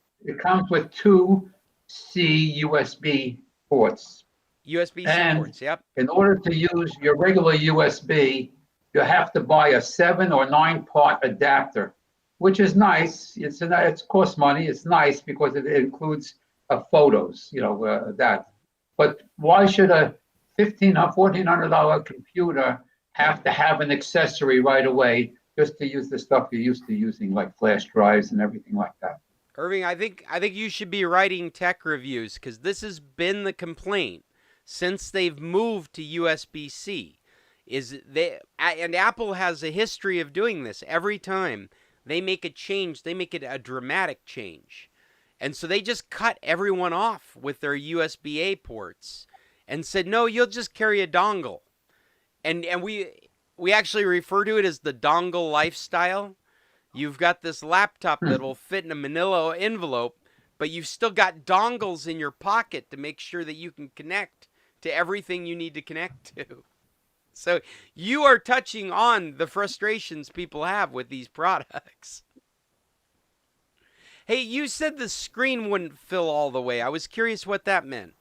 two C USB ports. USB-C And ports, yep. in order to use your regular USB, you have to buy a 7 or 9 part adapter, which is nice. It costs money. It's nice because it includes photos, that. But why should a $1,500, $1,400 computer have to have an accessory right away just to use the stuff you're used to using, like flash drives and everything like that? Irving, I think you should be writing tech reviews, because this has been the complaint since they've moved to USB-C. And Apple has a history of doing this. Every time they make a change, they make it a dramatic change. And so they just cut everyone off with their USB-A ports and said, no, you'll just carry a dongle. And we actually refer to it as the dongle lifestyle. You've got this laptop that will fit in a manila envelope, but you've still got dongles in your pocket to make sure that you can connect to everything you need to connect to. So you are touching on the frustrations people have with these products. Hey, you said the screen wouldn't fill all the way. I was curious what that meant.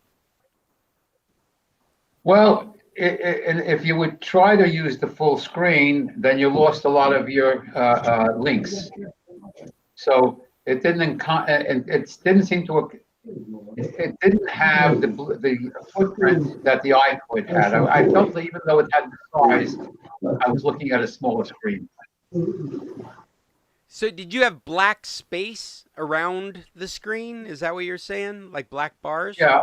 Well, if you would try to use the full screen, then you lost a lot of your links. So it didn't seem to. It didn't have the footprint that the iPod had. I felt that even though it had the size, I was looking at a smaller screen. So did you have black space around the screen? Is that what you're saying? Like black bars? Yeah.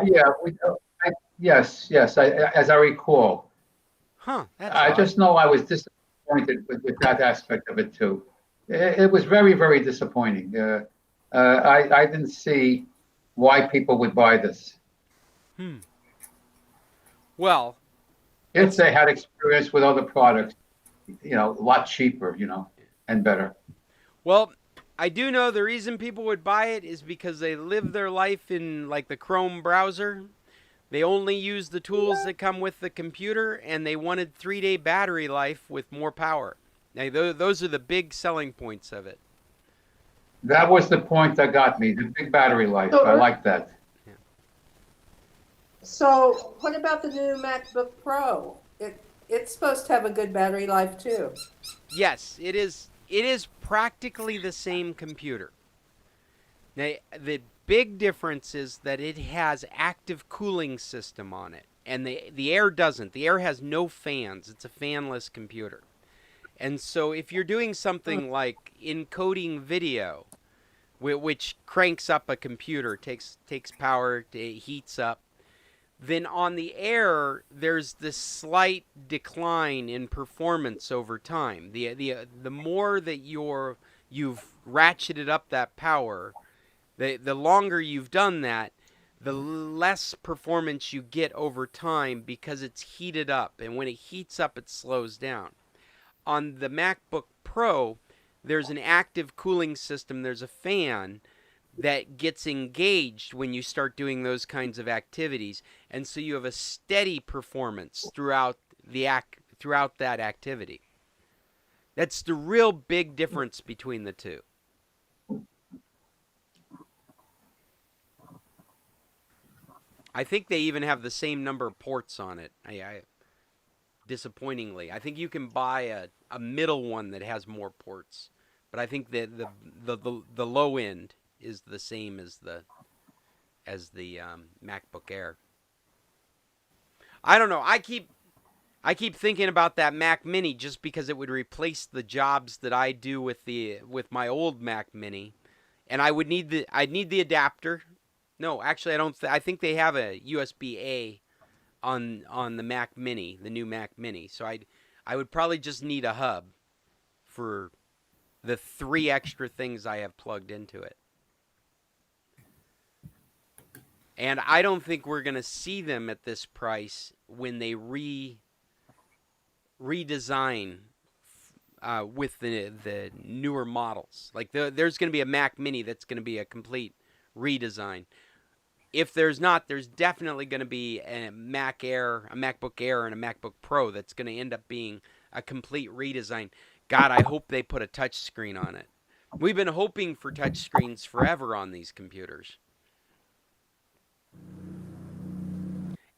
Yes. As I recall. Huh. I just know I was disappointed with that aspect of it too. It was very, very disappointing. I didn't see why people would buy this. Well, if they had experience with other products, a lot cheaper, and better. Well, I do know the reason people would buy it is because they live their life in like the Chrome browser. They only use the tools that come with the computer, and they wanted 3-day battery life with more power. Now, those are the big selling points of it. That was the point that got me, the big battery life. I like that. Yeah. So what about the new MacBook Pro? It's supposed to have a good battery life too. Yes, it is. It is practically the same computer. Now, the big difference is that it has active cooling system on it, and the Air doesn't. The Air has no fans. It's a fanless computer. And so if you're doing something like encoding video, which cranks up a computer, takes power, it heats up, then on the Air, there's this slight decline in performance over time. The more that you've ratcheted up that power, the longer you've done that, the less performance you get over time because it's heated up. And when it heats up, it slows down. On the MacBook Pro, there's an active cooling system. There's a fan that gets engaged when you start doing those kinds of activities. And so you have a steady performance throughout that activity. That's the real big difference between the two. I think they even have the same number of ports on it. Disappointingly, I think you can buy a middle one that has more ports, but I think that the low end is the same as the MacBook Air. I don't know. I keep thinking about that Mac Mini just because it would replace the jobs that I do with my old Mac Mini, and I'd need the adapter. No, actually, I don't. I think they have a USB-A on the Mac Mini, the new Mac Mini. So I would probably just need a hub for the 3 extra things I have plugged into it. And I don't think we're going to see them at this price when they redesign with the newer models. Like there's going to be a Mac Mini that's going to be a complete redesign. If there's not, there's definitely going to be a Mac Air, a MacBook Air, and a MacBook Pro that's going to end up being a complete redesign. God, I hope they put a touch screen on it. We've been hoping for touch screens forever on these computers.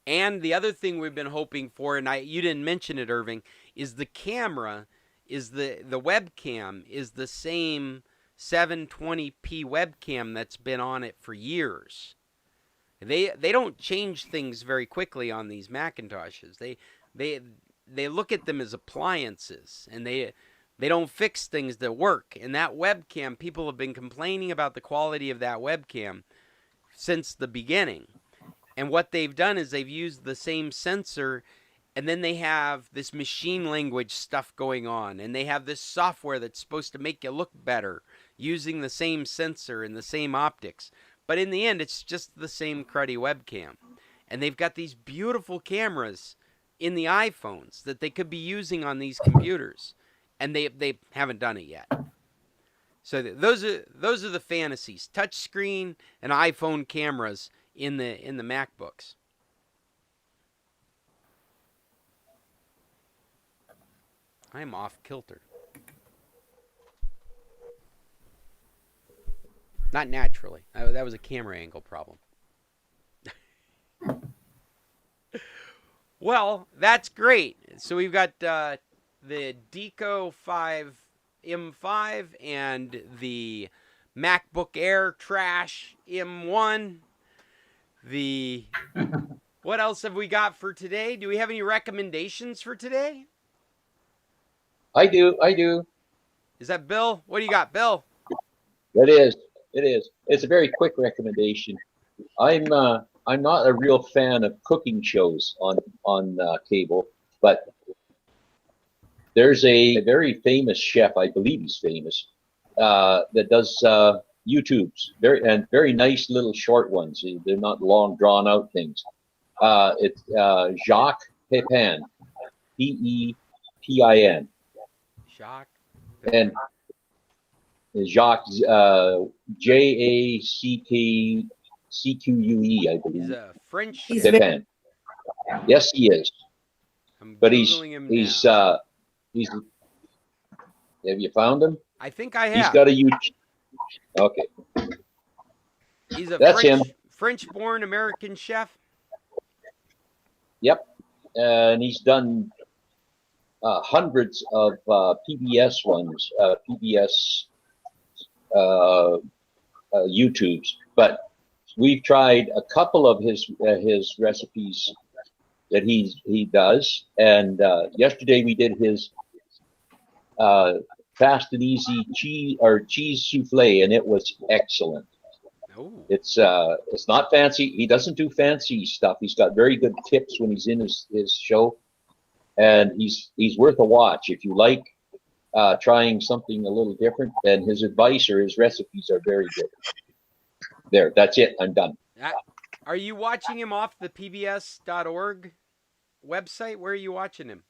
And the other thing we've been hoping for, and you didn't mention it, Irving, is the camera, is the webcam is the same 720p webcam that's been on it for years. They don't change things very quickly on these Macintoshes. They look at them as appliances, and they don't fix things that work. And that webcam, people have been complaining about the quality of that webcam since the beginning. And what they've done is they've used the same sensor, and then they have this machine language stuff going on, and they have this software that's supposed to make you look better using the same sensor and the same optics. But in the end, it's just the same cruddy webcam. And they've got these beautiful cameras in the iPhones that they could be using on these computers. And they haven't done it yet. So those are the fantasies. Touchscreen and iPhone cameras in the MacBooks. I'm off kilter. Not naturally. That was a camera angle problem. Well, that's great. So we've got the Deco M5 and the MacBook Air Trash M1. What else have we got for today? Do we have any recommendations for today? I do. Is that Bill? What do you got, Bill? It is. It's a very quick recommendation. I'm not a real fan of cooking shows on cable, but there's a very famous chef, I believe he's famous, that does YouTubes, very nice little short ones. They're not long drawn out things. It's Jacques Pepin, Pepin. Jacques. And Jacques, JACQUE, I believe. He's a French. Pepin. Yes, he is. But he's now. Have you found him? I think I have. He's got a YouTube. Okay. That's him. French-born American chef. Yep, and he's done hundreds of PBS ones, PBS YouTubes. But we've tried a couple of his recipes that he does, and yesterday we did his fast and easy cheese souffle, and it was excellent. Ooh. It's not fancy. He doesn't do fancy stuff. He's got very good tips when he's in his show, and he's worth a watch if you like trying something a little different. And his advice or his recipes are very good. There, that's it. I'm done. Are you watching him off the pbs.org website? Where are you watching him?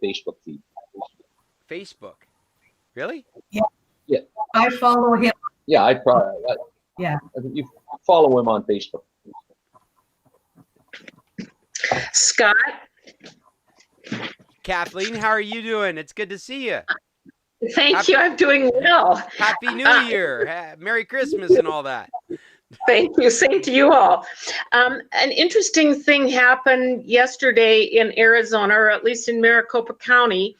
Facebook feed. Facebook. Really? Yeah. Yeah. I follow him. Yeah, I probably. Yeah. You follow him on Facebook. Scott. Kathleen, how are you doing? It's good to see you. Thank you. I'm doing well. Happy New Year. Merry Christmas and all that. Thank you. Same to you all. An interesting thing happened yesterday in Arizona, or at least in Maricopa County.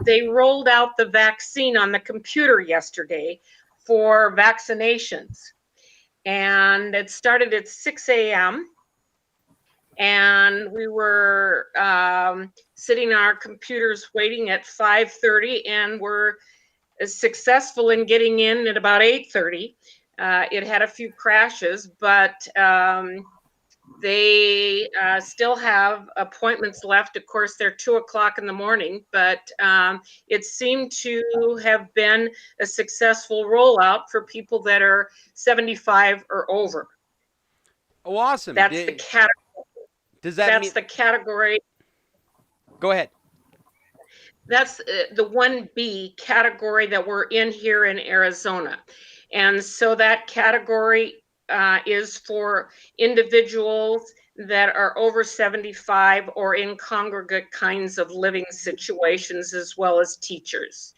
They rolled out the vaccine on the computer yesterday for vaccinations. and it started at 6 a.m. And we were sitting on our computers waiting at 5:30, and were successful in getting in at about 8:30. It had a few crashes, but they still have appointments left. Of course, they're 2 o'clock in the morning, but it seemed to have been a successful rollout for people that are 75 or over. Oh, awesome. That's the category. Does that That's mean... the category. Go ahead. That's the 1B category that we're in here in Arizona. And so that category is for individuals that are over 75 or in congregate kinds of living situations, as well as teachers.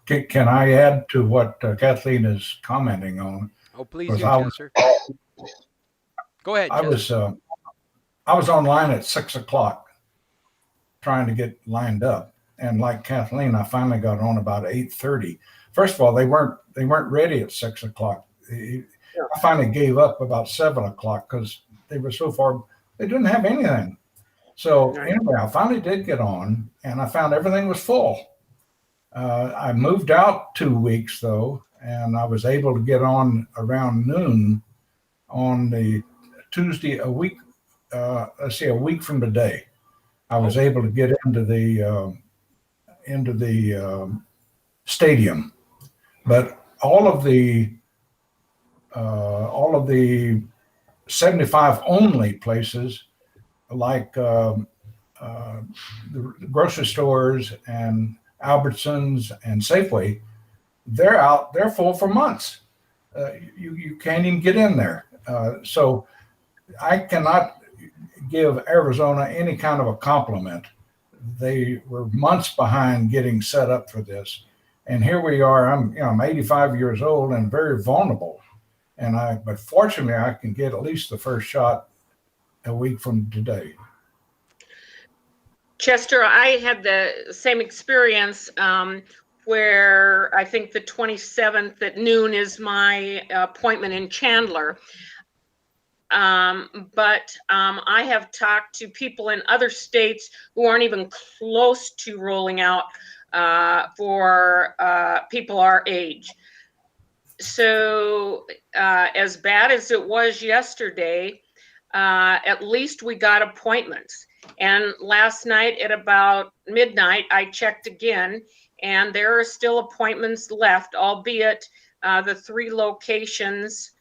Can I add to what Kathleen is commenting on? Oh, please do, Chester. Go ahead, Chester. I was online at 6 o'clock trying to get lined up. And like Kathleen, I finally got on about 8:30. First of all, they weren't ready at 6 o'clock. I finally gave up about 7 o'clock because they were so far, they didn't have anything. So anyway, I finally did get on, and I found everything was full. I moved out 2 weeks though, and I was able to get on around noon on the Tuesday, a week from today. I was able to get into the stadium, but all of the 75 only places, like the grocery stores and Albertsons and Safeway, they're full for months. You can't even get in there. So I cannot give Arizona any kind of a compliment. They were months behind getting set up for this, and here we are. I'm 85 years old and very vulnerable, but fortunately I can get at least the first shot a week from today. Chester, I had the same experience where I think the 27th at noon is my appointment in Chandler. But I have talked to people in other states who aren't even close to rolling out for people our age. So as bad as it was yesterday, at least we got appointments. And last night at about midnight, I checked again, and there are still appointments left, albeit the 3 locations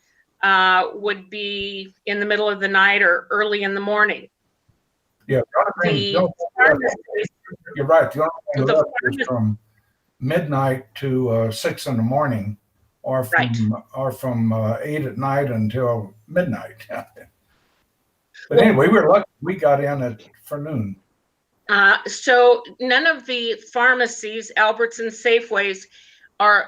would be in the middle of the night or early in the morning. Yeah, you're right. The only thing left is from midnight to 6 in the morning, or from 8 at night until midnight. But anyway, we were lucky. We got in for noon. So none of the pharmacies, Alberts and Safeways,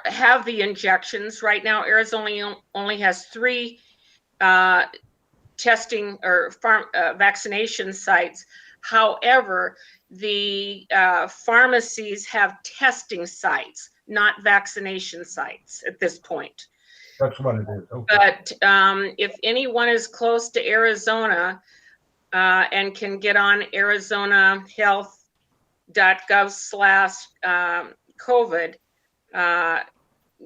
have the injections right now. Arizona only has 3 testing or vaccination sites. However, the pharmacies have testing sites, not vaccination sites at this point. That's what it is. Okay. But if anyone is close to Arizona and can get on arizonahealth.gov/COVID,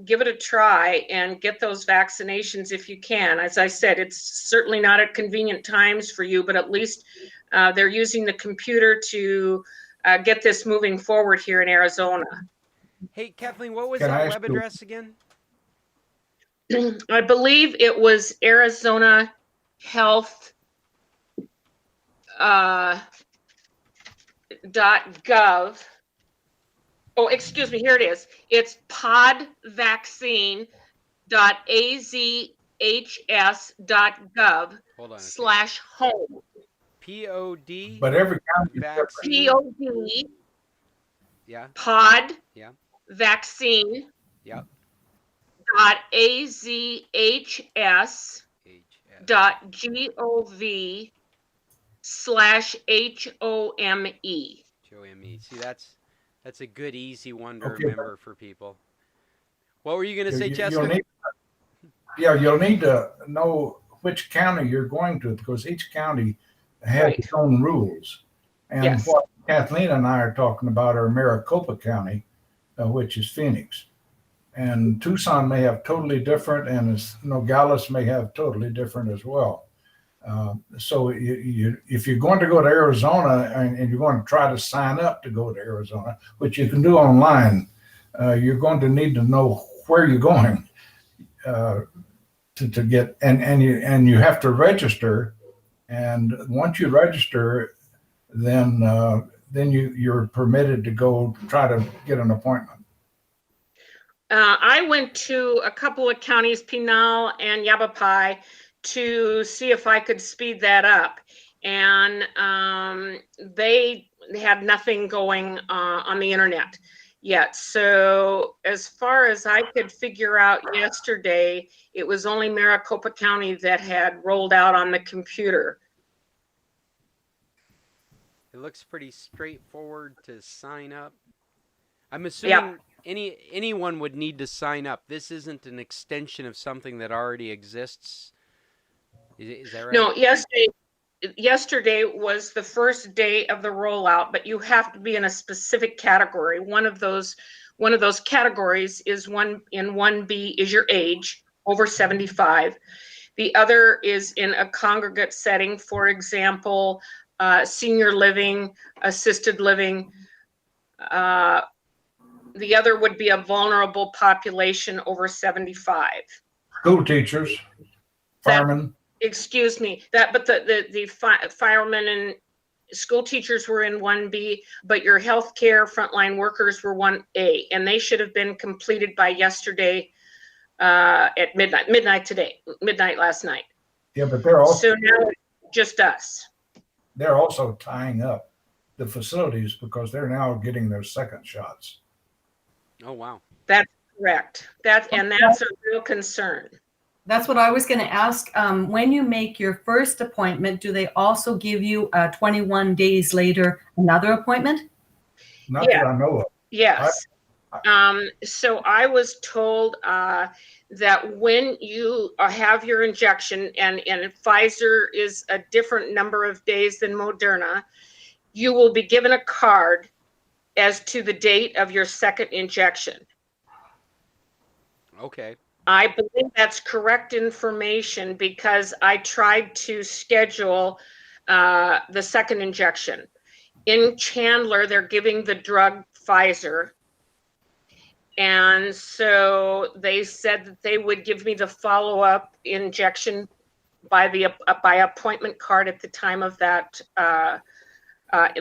give it a try and get those vaccinations if you can. As I said, it's certainly not at convenient times for you, but at least they're using the computer to get this moving forward here in Arizona. Hey, Kathleen, what was that web address again? I believe it was Arizona Health .gov. Oh, excuse me, here it is. It's podvaccines.azhs.gov/home. POD. But every county vaccine. POD. Yeah. Pod. Yeah. Vaccine. Yeah. .azhs.gov/HOME. See, that's a good, easy one to remember for people. What were you going to say, Chester? Yeah, you'll need to know which county you're going to because each county has Right. its own rules. And Yes. what Kathleen and I are talking about are Maricopa County, which is Phoenix. And Tucson may have totally different, and Nogales may have totally different as well. So if you're going to go to Arizona and you're going to try to sign up to go to Arizona, which you can do online, you're going to need to know where you're going to get, and you have to register. And once you register, then you're permitted to go try to get an appointment. I went to a couple of counties, Pinal and Yavapai, to see if I could speed that up. And they had nothing going on the internet yet. So as far as I could figure out yesterday, it was only Maricopa County that had rolled out on the computer. It looks pretty straightforward to sign up. I'm assuming anyone would need to sign up. This isn't an extension of something that already exists. Is that right? No, yesterday was the first day of the rollout, but you have to be in a specific category. One of those categories is in 1B is your age, over 75. The other is in a congregate setting, for example, senior living, assisted living. The other would be a vulnerable population over 75. School teachers, firemen. Excuse me, but the firemen and school teachers were in 1B, but your healthcare frontline workers were 1A, and they should have been completed by yesterday at midnight last night. Yeah, but they're also so now just us. They're also tying up the facilities because they're now getting their second shots. Oh wow, that's correct. That's a real concern. That's what I was going to ask. When you make your first appointment, do they also give you 21 days later another appointment? Not that I know of. Yes. So I was told that when you have your injection, and Pfizer is a different number of days than Moderna, you will be given a card as to the date of your second injection. Okay. I believe that's correct information because I tried to schedule the second injection. In Chandler, they're giving the drug Pfizer. And so they said that they would give me the follow-up injection by appointment card at the time of that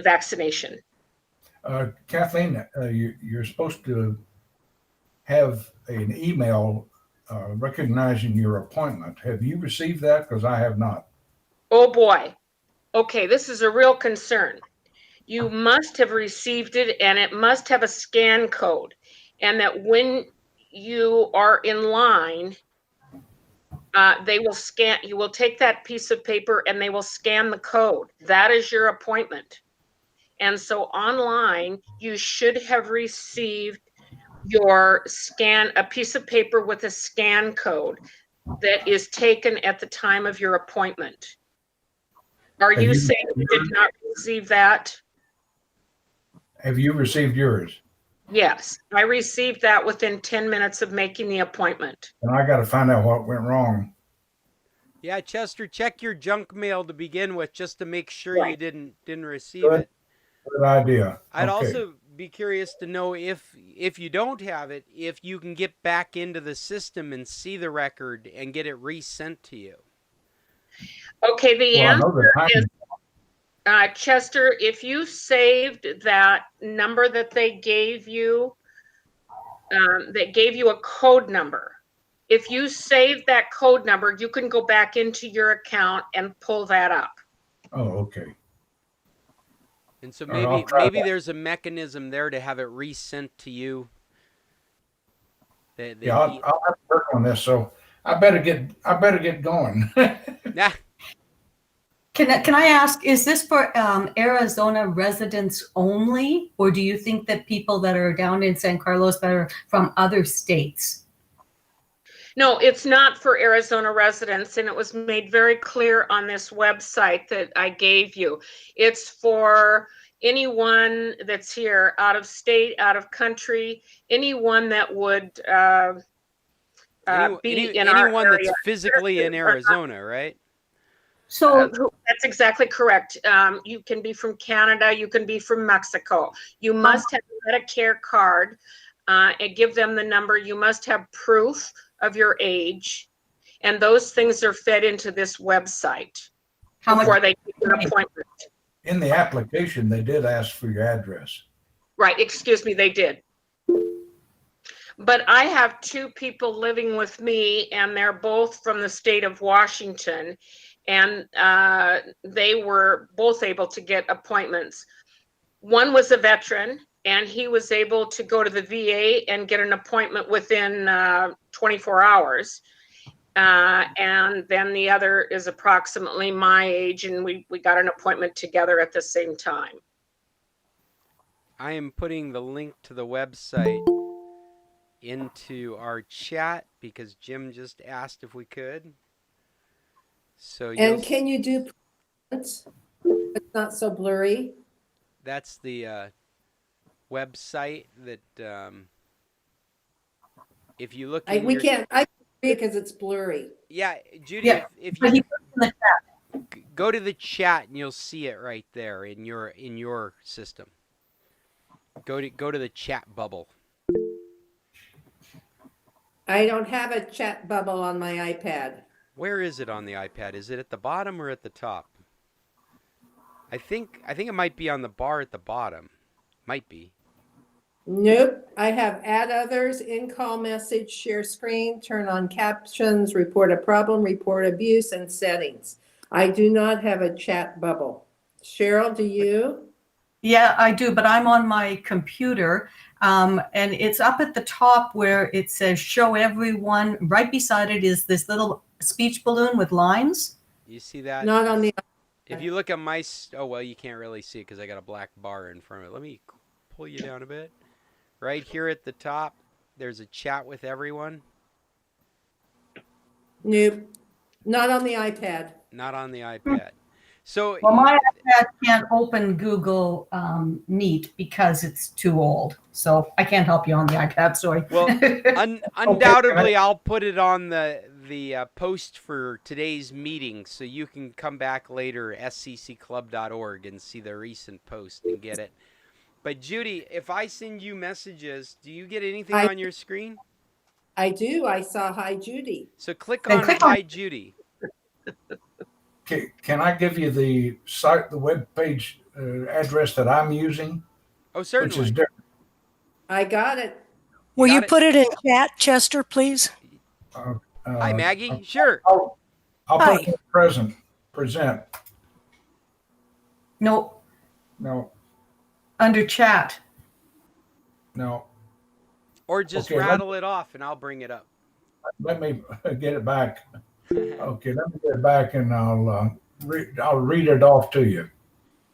vaccination. Kathleen, you're supposed to have an email recognizing your appointment. Have you received that? Because I have not. Oh boy. Okay, this is a real concern. You must have received it, and it must have a scan code. And that when you are in line, they will scan, you will take that piece of paper and they will scan the code. That is your appointment. And so online, you should have received your scan, a piece of paper with a scan code that is taken at the time of your appointment. Are you saying you did not receive that? Have you received yours? Yes, I received that within 10 minutes of making the appointment. And I got to find out what went wrong. Yeah, Chester, check your junk mail to begin with, just to make sure Right. you didn't receive it. Good idea. I'd Okay. also be curious to know if you don't have it, if you can get back into the system and see the record and get it resent to you. Okay, the Well, I know the answer is, timing. Chester, if you saved that number that they gave you a code number. If you save that code number, you can go back into your account and pull that up. Oh, okay. And so All right, I'll try maybe that. there's a mechanism there to have it resent to you. Yeah, I'll have to work on this. So I better get going. Nah. Can I ask, is this for Arizona residents only, or do you think that people that are down in San Carlos that are from other states? No, it's not for Arizona residents, and it was made very clear on this website that I gave you. It's for anyone that's here, out of state, out of country, anyone that would be in our anyone area. that's physically in Arizona, right? So That's exactly correct. You can be from Canada, you can be from Mexico. You must have a Medicare card and give them the number. You must have proof of your age, and those things are fed into this website before they take an appointment. In the application, they did ask for your address. Right, excuse me, they did. But I have two people living with me, and they're both from the state of Washington, and they were both able to get appointments. One was a veteran, and he was able to go to the VA and get an appointment within 24 hours. And then the other is approximately my age, and we got an appointment together at the same time. I am putting the link to the website into our chat because Jim just asked if we could. So And can you do it's not so blurry? That's the website that if you look in We can't because it's blurry. Yeah, Judy, if you go to the chat and you'll see it right there in your system. Go to the chat bubble. I don't have a chat bubble on my iPad. Where is it on the iPad? Is it at the bottom or at the top? I think it might be on the bar at the bottom. Might be. Nope. I have add others, in-call message, share screen, turn on captions, report a problem, report abuse, and settings. I do not have a chat bubble. Cheryl, do you? Yeah, I do, but I'm on my computer, and it's up at the top where it says show everyone. Right beside it is this little speech balloon with lines. You see that? Not on the. If you look at my, oh well, you can't really see it because I got a black bar in front of it. Let me pull you down a bit. Right here at the top, there's a chat with everyone. Nope. Not on the iPad. Not on the iPad. So well, my iPad can't open Google Meet because it's too old. So I can't help you on the iPad. Sorry. Well, undoubtedly, I'll put it on the post for today's meeting, so you can come back later, scclub.org, and see the recent post and get it. But Judy, if I send you messages, do you get anything on your screen? I do. I saw Hi Judy. So click on Hi Judy. Can I give you the site, the web page address that I'm using? Oh, certainly. Which is different. I got it. Will you put it in chat, Chester, please? Hi, Maggie. Sure. I'll put it in present. No. No. Under chat. No. Or just rattle it off and I'll bring it up. Let me get it back. Okay, let me get it back and I'll read it off to you.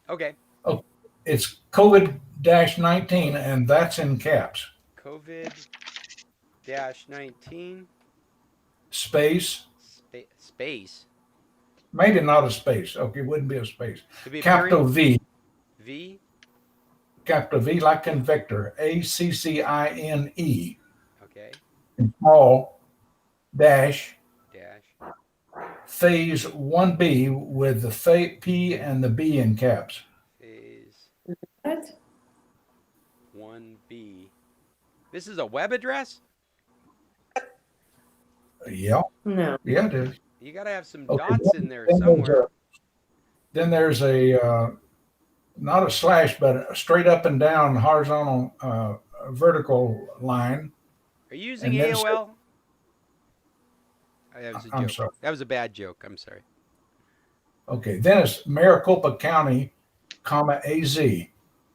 Okay. Oh, it's COVID-19 and that's in caps. COVID-19. Space. Space. Maybe not a space. Okay, it wouldn't be a space. Capital V. V. Capital V like in Victor. ACCINE. Okay. Small dash. Phase 1B with the P and the B in caps. Phase what? 1B. This is a web address? Yeah. No. Yeah, it is. You got to have some dots in there somewhere. Then there's a, not a slash, but a straight up and down horizontal vertical line. Are you using AOL? That was a joke. I'm sorry. That was a bad joke. I'm sorry. Okay, then it's Maricopa County, AZ.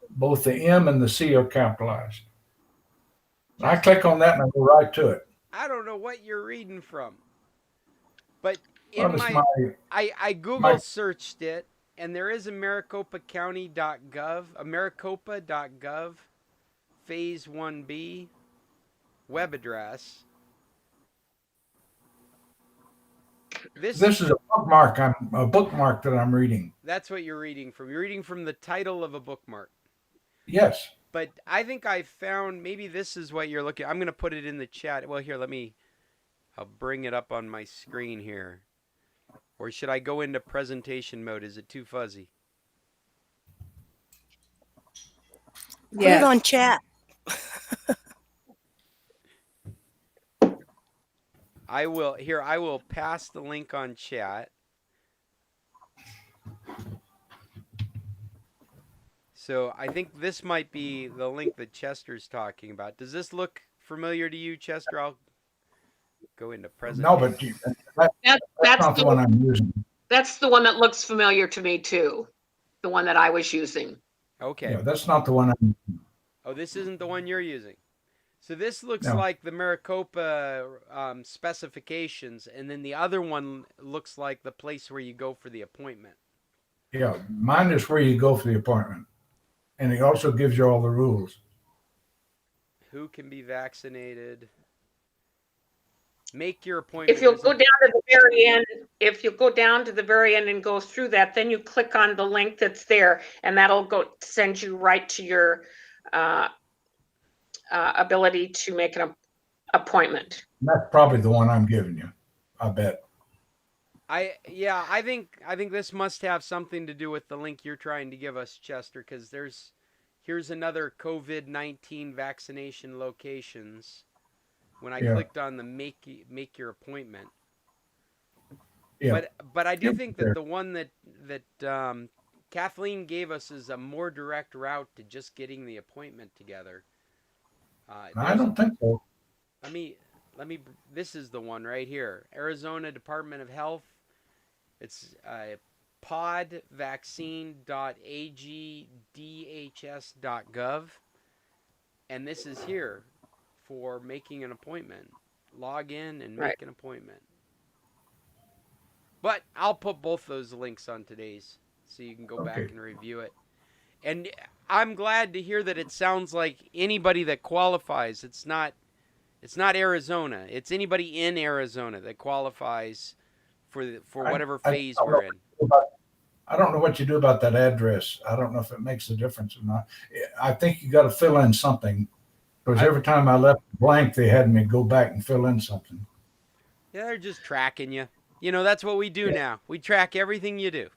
Both the M and the C are capitalized. I click on that and I go right to it. I don't know what you're reading from, but I Google searched it, and there is a maricopacounty.gov, a maricopa.gov, Phase 1B web address. This is a bookmark that I'm reading. That's what you're reading from. You're reading from the title of a bookmark. Yes. But I think I found, maybe this is what you're looking. I'm going to put it in the chat. Well, here, I'll bring it up on my screen here. Or should I go into presentation mode? Is it too fuzzy? Put it on chat. I will pass the link on chat. So I think this might be the link that Chester's talking about. Does this look familiar to you, Chester? I'll go into presentation. No, but that's not the one I'm using. That's the one that looks familiar to me too. The one that I was using. Okay. Yeah, that's not the one I'm using. Oh, this isn't the one you're using. So this looks like the Maricopa specifications, and then the other one looks like the place where you go for the appointment. Yeah, mine is where you go for the appointment. And it also gives you all the rules. Who can be vaccinated? Make your appointment. If you'll go down to the very end, and go through that, then you click on the link that's there, and that'll send you right to your ability to make an appointment. And that's probably the one I'm giving you, I bet. I think this must have something to do with the link you're trying to give us, Chester, because here's another COVID-19 vaccination locations. When I clicked on the make your appointment. Yeah. But I do think that the one that Kathleen gave us is a more direct route to just getting the appointment together. I don't think so. Let me. This is the one right here. Arizona Department of Health. It's podvaccine.agdhs.gov, and this is here for making an appointment. Log in and make an appointment. But I'll put both those links on today's, so you can go back and review it. And I'm glad to hear that it sounds like anybody that qualifies. It's not Arizona. It's anybody in Arizona that qualifies for whatever phase we're in. I don't know what you do about that address. I don't know if it makes a difference or not. I think you got to fill in something, because every time I left blank, they had me go back and fill in something. Yeah, they're just tracking you. You know, that's what we do now. We track everything you do.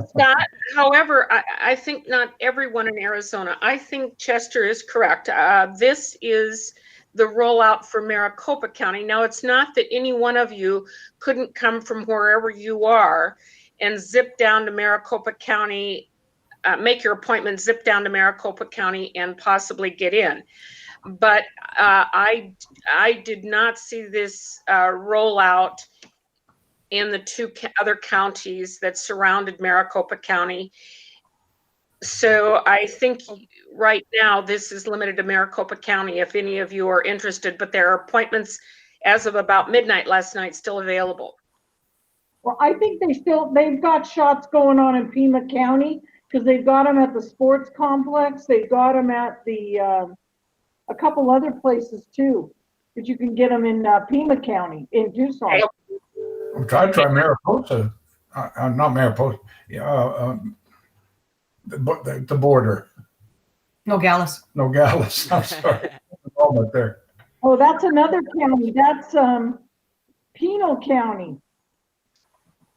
Scott, however, I think not everyone in Arizona. I think Chester is correct. This is the rollout for Maricopa County. Now, it's not that any one of you couldn't come from wherever you are and zip down to Maricopa County, make your appointment, zip down to Maricopa County and possibly get in. But I did not see this rollout in the two other counties that surrounded Maricopa County. So I think right now this is limited to Maricopa County if any of you are interested, but there are appointments as of about midnight last night still available. Well, I think they've got shots going on in Pima County, because they've got them at the sports complex. They've got them at a couple other places too, that you can get them in Pima County in Tucson. I try Mariposa, not Mariposa, the border. Nogales. Nogales, I'm sorry. Almost there. Oh, that's another county. That's Pinal County.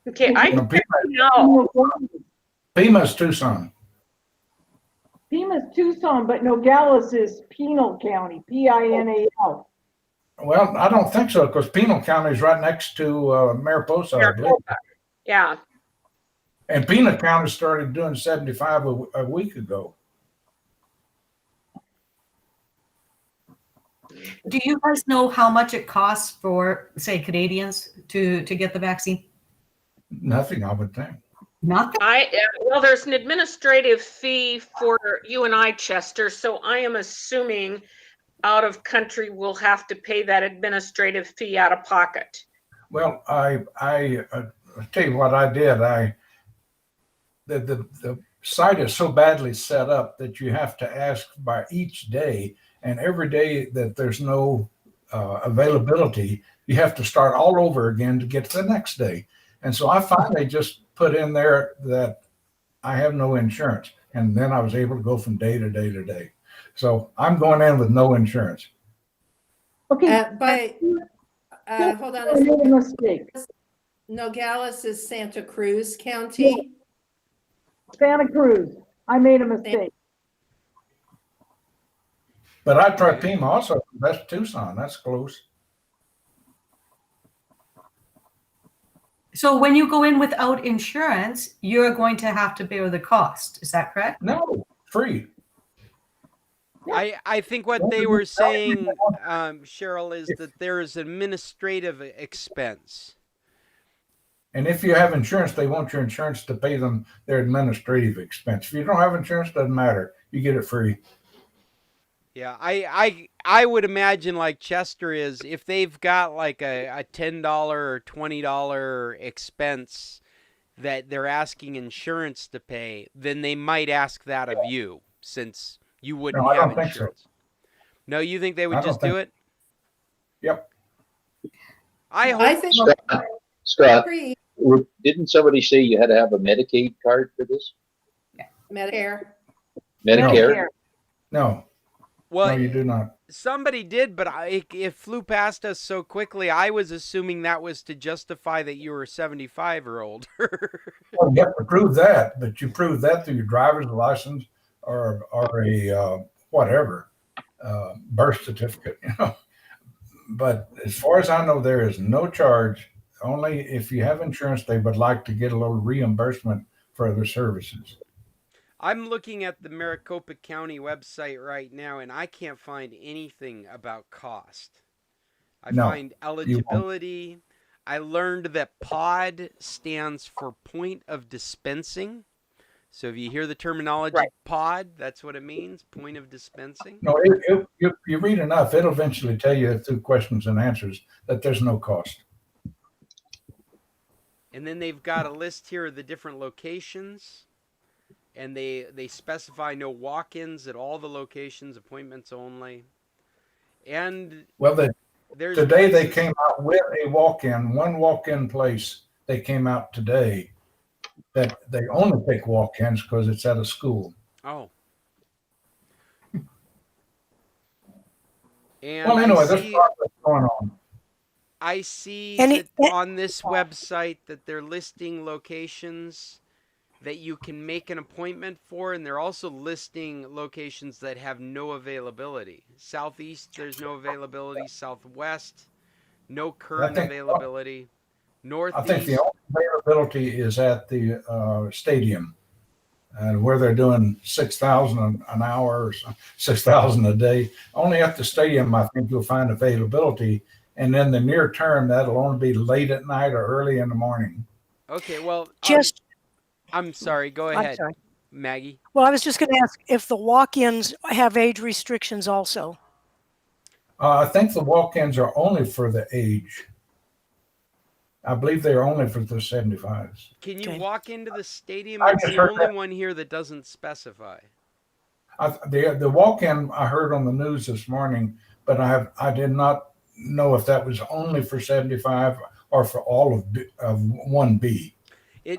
Okay, I No, know. Pima's Tucson. Pima's Tucson, but Nogales is Pinal County, Pinal. Well, I don't think so, because Pinal County is right next to Mariposa, I believe. Yeah. And Pinal County started doing 75 a week ago. Do you guys know how much it costs for, say, Canadians to get the vaccine? Nothing, I would think. Nothing? Well, there's an administrative fee for you and I, Chester, so I am assuming out of country will have to pay that administrative fee out of pocket. Well, I tell you what I did. The site is so badly set up that you have to ask by each day, and every day that there's no availability, you have to start all over again to get to the next day. And so I finally just put in there that I have no insurance. And then I was able to go from day to day to day. So I'm going in with no insurance. Okay, Hold on I a made a second. mistake. Nogales is Santa Cruz County. Santa Cruz, I made a mistake. But I tried Pima also. That's Tucson. That's close. So when you go in without insurance, you're going to have to bear the cost. Is that correct? No, free. I think what they were saying, Cheryl, is that there is administrative expense. And if you have insurance, they want your insurance to pay them their administrative expense. If you don't have insurance, doesn't matter. You get it free. Yeah, I would imagine like Chester is, if they've got like a $10 or $20 expense that they're asking insurance to pay, then they might ask that of you, since you wouldn't No, I have don't think insurance. so. No, you think they I would don't just think do it? Yep. I hope. I think Scott, free didn't somebody say you had to have a Medicaid card for this? Medicare. Medicare? No. Well, No, you do not. somebody did, but it flew past us so quickly. I was assuming that was to justify that you were 75 or older. Well, you have to prove that, but you prove that through your driver's license or a whatever birth certificate, you know. But as far as I know, there is no charge. Only if you have insurance, they would like to get a little reimbursement for other services. I'm looking at the Maricopa County website right now, and I can't find anything about cost. I find eligibility. I learned that POD stands for point of dispensing. So if you hear the terminology POD, that's what it means, point of dispensing. No, you read enough, it'll eventually tell you through questions and answers that there's no cost. And then they've got a list here of the different locations. And they specify no walk-ins at all the locations, appointments only. And well, today they places... came out with a walk-in, one walk-in place. They came out today that they only take walk-ins because it's at a school. Oh. And well, anyway, there's progress going on. I see on this website that they're listing locations that you can make an appointment for, and they're also listing locations that have no availability. Southeast, there's no availability. Southwest, no current availability. Northeast. I think the only availability is at the stadium, and where they're doing 6,000 an hour or 6,000 a day. Only at the stadium, I think you'll find availability, and in the near term, that'll only be late at night or early in the morning. Okay, well, I'm sorry. Go ahead, Maggie. Well, I was just going to ask if the walk-ins have age restrictions also. I think the walk-ins are only for the age. I believe they are only for the 75s. Can you walk into the stadium? It's the only one here that doesn't specify. The walk-in I heard on the news this morning, but I did not know if that was only for 75 or for all of 1B. I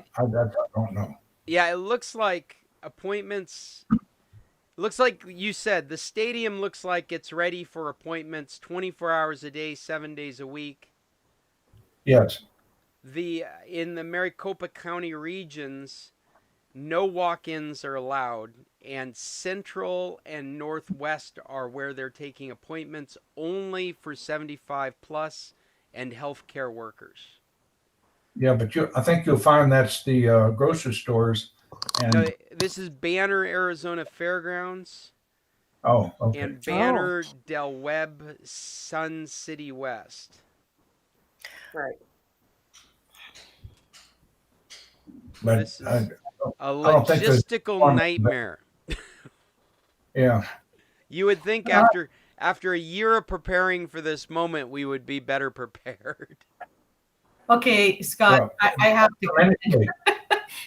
don't know. Yeah, it looks like appointments. Looks like you said the stadium looks like it's ready for appointments 24 hours a day, 7 days a week. Yes. In the Maricopa County regions, no walk-ins are allowed, and Central and Northwest are where they're taking appointments only for 75 plus and healthcare workers. Yeah, but I think you'll find that's the grocery stores. And no, this is Banner, Arizona Fairgrounds. Oh, okay. And Banner, Del Webb, Sun City West. Right. But this is a logistical nightmare. Yeah. You would think after a year of preparing for this moment, we would be better prepared. Okay, Scott, I have to.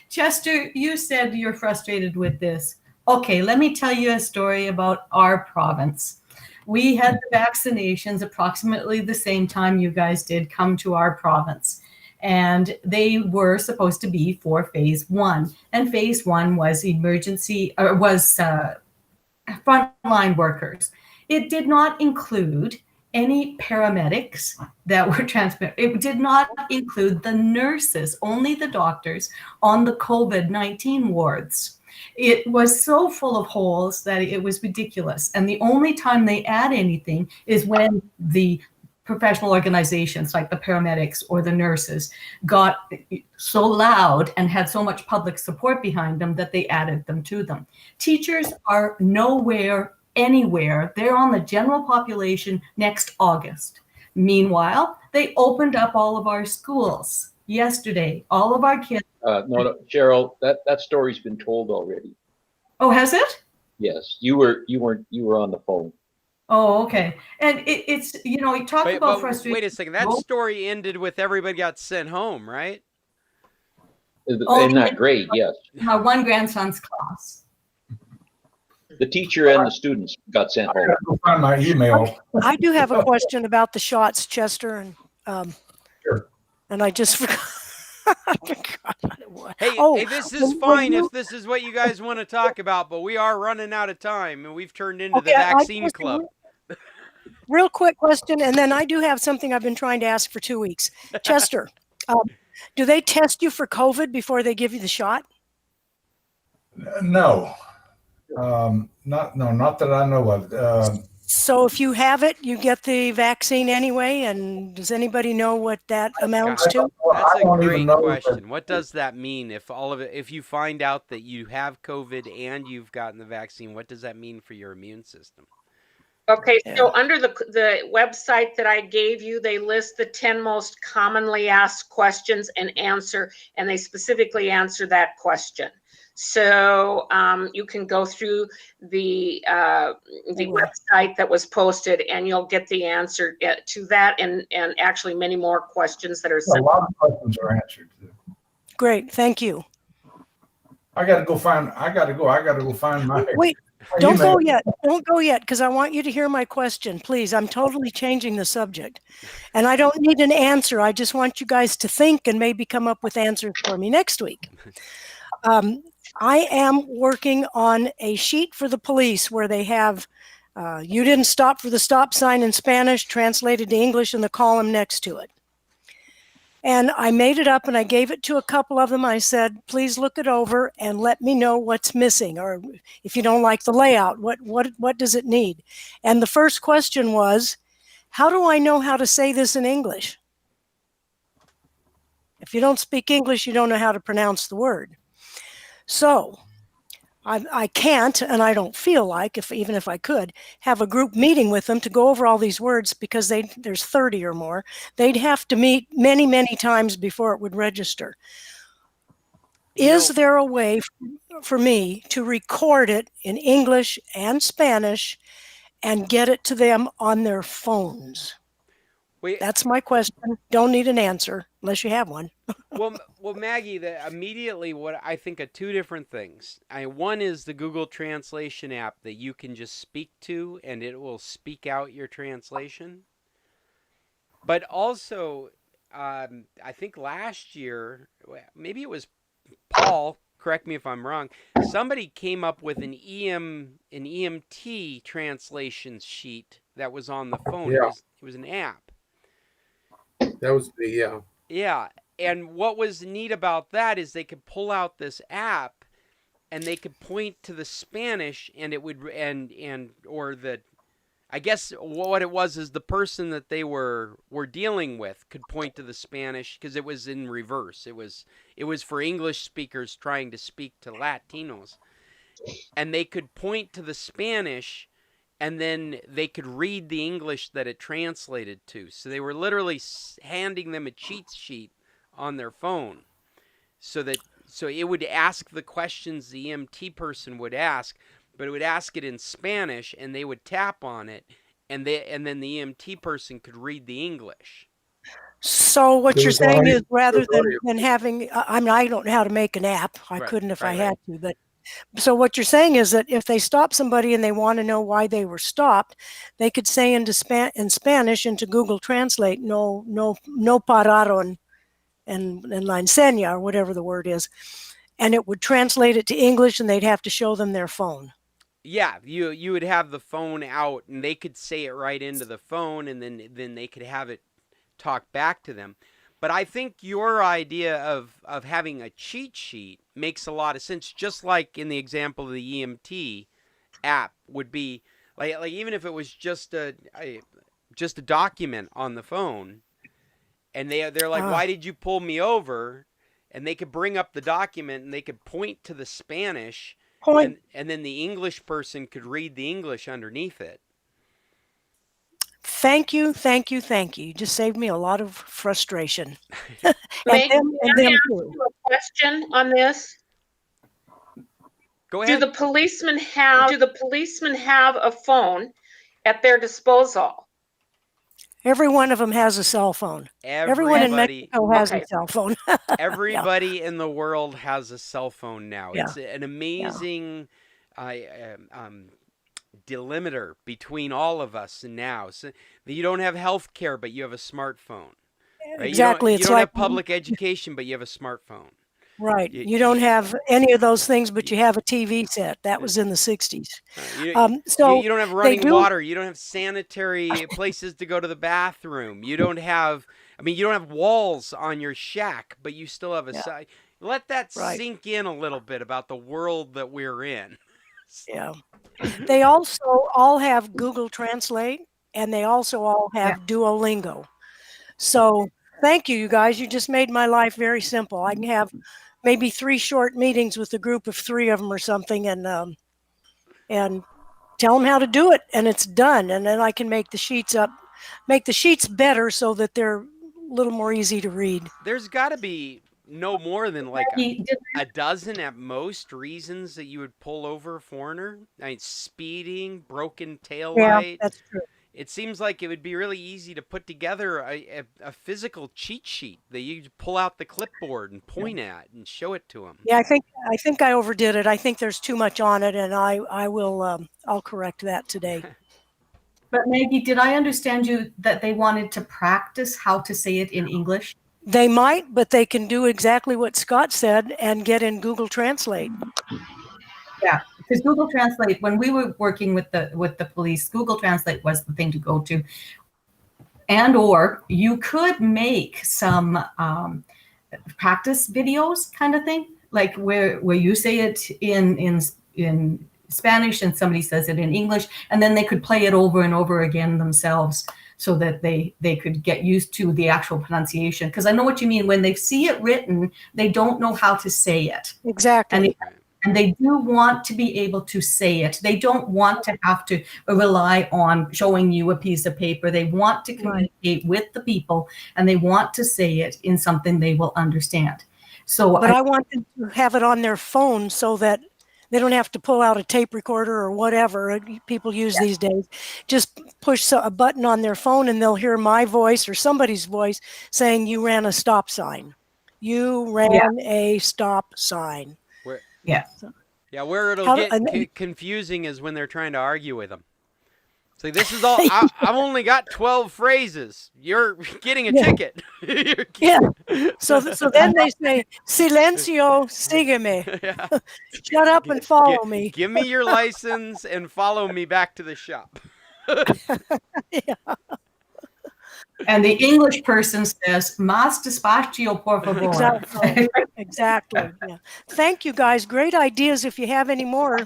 Chester, you said you're frustrated with this. Okay, let me tell you a story about our province. We had the vaccinations approximately the same time you guys did come to our province. And they were supposed to be for phase 1. And phase 1 was frontline workers. It did not include any paramedics that were transmitted. It did not include the nurses, only the doctors on the COVID-19 wards. It was so full of holes that it was ridiculous. And the only time they add anything is when the professional organizations like the paramedics or the nurses got so loud and had so much public support behind them that they added them to them. Teachers are nowhere, anywhere. They're on the general population next August. Meanwhile, they opened up all of our schools yesterday. All of our kids. No, Cheryl, that story's been told already. Oh, has it? Yes, you were on the phone. Oh, okay. And it's, you know, we talk about frustration. Wait a second. That story ended with everybody got sent home, right? Isn't that great? Yes. My one grandson's class. The teacher and the students got sent home. Go find my email. I do have a question about the shots, Chester, and Sure. and I just forgot. Hey, this is fine if this is what you guys want to talk about, but we are running out of time, and we've turned into the vaccine club. Real quick question, and then I do have something I've been trying to ask for 2 weeks. Chester, do they test you for COVID before they give you the shot? No. Not that I know of. So if you have it, you get the vaccine anyway, and does anybody know what that amounts to? That's a great question. What does that mean if you find out that you have COVID and you've gotten the vaccine, what does that mean for your immune system? Okay, so under the website that I gave you, they list the 10 most commonly asked questions and they specifically answer that question. So you can go through the website that was posted, and you'll get the answer to that, and actually many more questions that are sent. A lot of questions are answered. Great, thank you. I gotta go find my. Wait, don't go yet. Don't go yet, because I want you to hear my question, please. I'm totally changing the subject, and I don't need an answer. I just want you guys to think and maybe come up with answers for me next week. I am working on a sheet for the police where they have, you didn't stop for the stop sign in Spanish, translated to English in the column next to it. And I made it up and I gave it to a couple of them. I said, please look it over and let me know what's missing. Or if you don't like the layout, what does it need? And the first question was, how do I know how to say this in English? If you don't speak English, you don't know how to pronounce the word. So I can't, and I don't feel like, even if I could, have a group meeting with them to go over all these words because there's 30 or more. They'd have to meet many, many times before it would register. Is there a way for me to record it in English and Spanish and get it to them on their phones? That's my question. Don't need an answer unless you have one. Well, Maggie, immediately what I think of two different things. One is the Google Translation app that you can just speak to and it will speak out your translation. But also, I think last year, maybe it was Paul, correct me if I'm wrong, somebody came up with an EMT translation sheet that was on the phone. Yeah. It was an app. That was the Yeah, and what was neat about that is they could pull out this app, and they could point to the Spanish, and it would I guess what it was is the person that they were dealing with could point to the Spanish because it was in reverse. It was for English speakers trying to speak to Latinos, and they could point to the Spanish. And then they could read the English that it translated to. So they were literally handing them a cheat sheet on their phone. So it would ask the questions the EMT person would ask, but it would ask it in Spanish, and they would tap on it, and then the EMT person could read the English. So what you're saying is rather than having, I mean, I don't know how to make an app. I couldn't if I had to, but So what you're saying is that if they stop somebody and they want to know why they were stopped, they could say in Spanish into Google Translate, no pararon en la enseña, or whatever the word is, and it would translate it to English, and they'd have to show them their phone. Yeah, you would have the phone out, and they could say it right into the phone, and then they could have it talk back to them. But I think your idea of having a cheat sheet makes a lot of sense, just like in the example of the EMT app would be, like even if it was just a document on the phone, and they're like, why did you pull me over? And they could bring up the document, and they could point to the Spanish, and then the English person could read the English underneath it. Thank you. You just saved me a lot of frustration. May I ask you a question on this? Go ahead. Do the policemen have a phone at their disposal? Every one of them has a cell phone. Everyone in Mexico has a cell phone. Everybody in the world has a cell phone now. Yeah. It's an amazing delimiter between all of us now. So you don't have health care, but you have a smartphone. Right? Exactly. You don't have public education, but you have a smartphone. Right. You don't have any of those things, but you have a TV set. That was in the 60s. So you don't have running water. You don't have sanitary places to go to the bathroom. You don't have, you don't have walls on your shack, but you still have a side. Let that sink in a little bit about the world that we're in. Yeah. They also all have Google Translate, and they also all have Duolingo. So thank you, you guys. You just made my life very simple. I can have maybe 3 short meetings with a group of 3 of them or something, and tell them how to do it, and it's done. And then I can make the sheets better so that they're a little more easy to read. There's got to be no more than like a dozen at most reasons that you would pull over a foreigner. Speeding, broken taillight. Yeah, that's true. It seems like it would be really easy to put together a physical cheat sheet that you pull out the clipboard and point at and show it to them. Yeah, I think I overdid it. I think there's too much on it, and I'll correct that today. But Maggie, did I understand you that they wanted to practice how to say it in English? They might, but they can do exactly what Scott said and get in Google Translate. Yeah, because Google Translate, when we were working with the police, Google Translate was the thing to go to. And or you could make some practice videos kind of thing, like where you say it in Spanish and somebody says it in English, and then they could play it over and over again themselves, so that they could get used to the actual pronunciation. Because I know what you mean. When they see it written, they don't know how to say it. Exactly. And they do want to be able to say it. They don't want to have to rely on showing you a piece of paper. They want to communicate with the people, and they want to say it in something they will understand. But I want them to have it on their phone so that they don't have to pull out a tape recorder or whatever people use these days. Just push a button on their phone, and they'll hear my voice or somebody's voice saying, "You ran a stop sign. You ran a stop sign." Where it'll get confusing is when they're trying to argue with them. So this is all, I've only got 12 phrases. You're getting a ticket. So then they say, "Silencio, sígueme." Yeah. Shut up and follow me. Give me your license and follow me back to the shop. And the English person says, "Más despacio, por favor." Exactly. Yeah. Thank you, guys. Great ideas. If you have any more,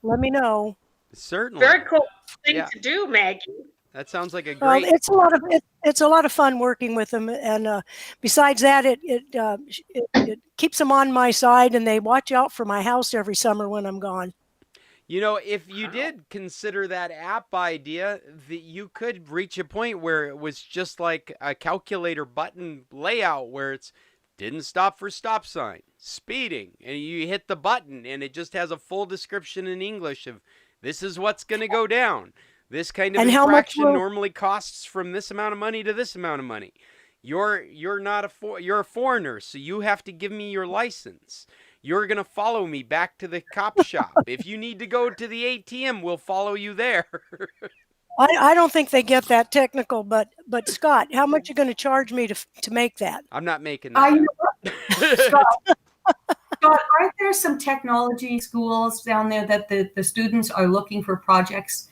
let me know. Certainly. Very cool thing to do, Maggie. That sounds like a great. It's a lot of fun working with them, and besides that, it keeps them on my side, and they watch out for my house every summer when I'm gone. If you did consider that app idea, you could reach a point where it was just like a calculator button layout where it's didn't stop for stop sign, speeding, and you hit the button and it just has a full description in English of this is what's going to go down. This kind of infraction normally costs from this amount of money to this amount of money. You're a foreigner, so you have to give me your license. you're going to follow me back to the cop shop. If you need to go to the ATM, we'll follow you there. I don't think they get that technical, but Scott, how much are you going to charge me to make that? I'm not making that. You know what? Scott, aren't there some technology schools down there that the students are looking for projects?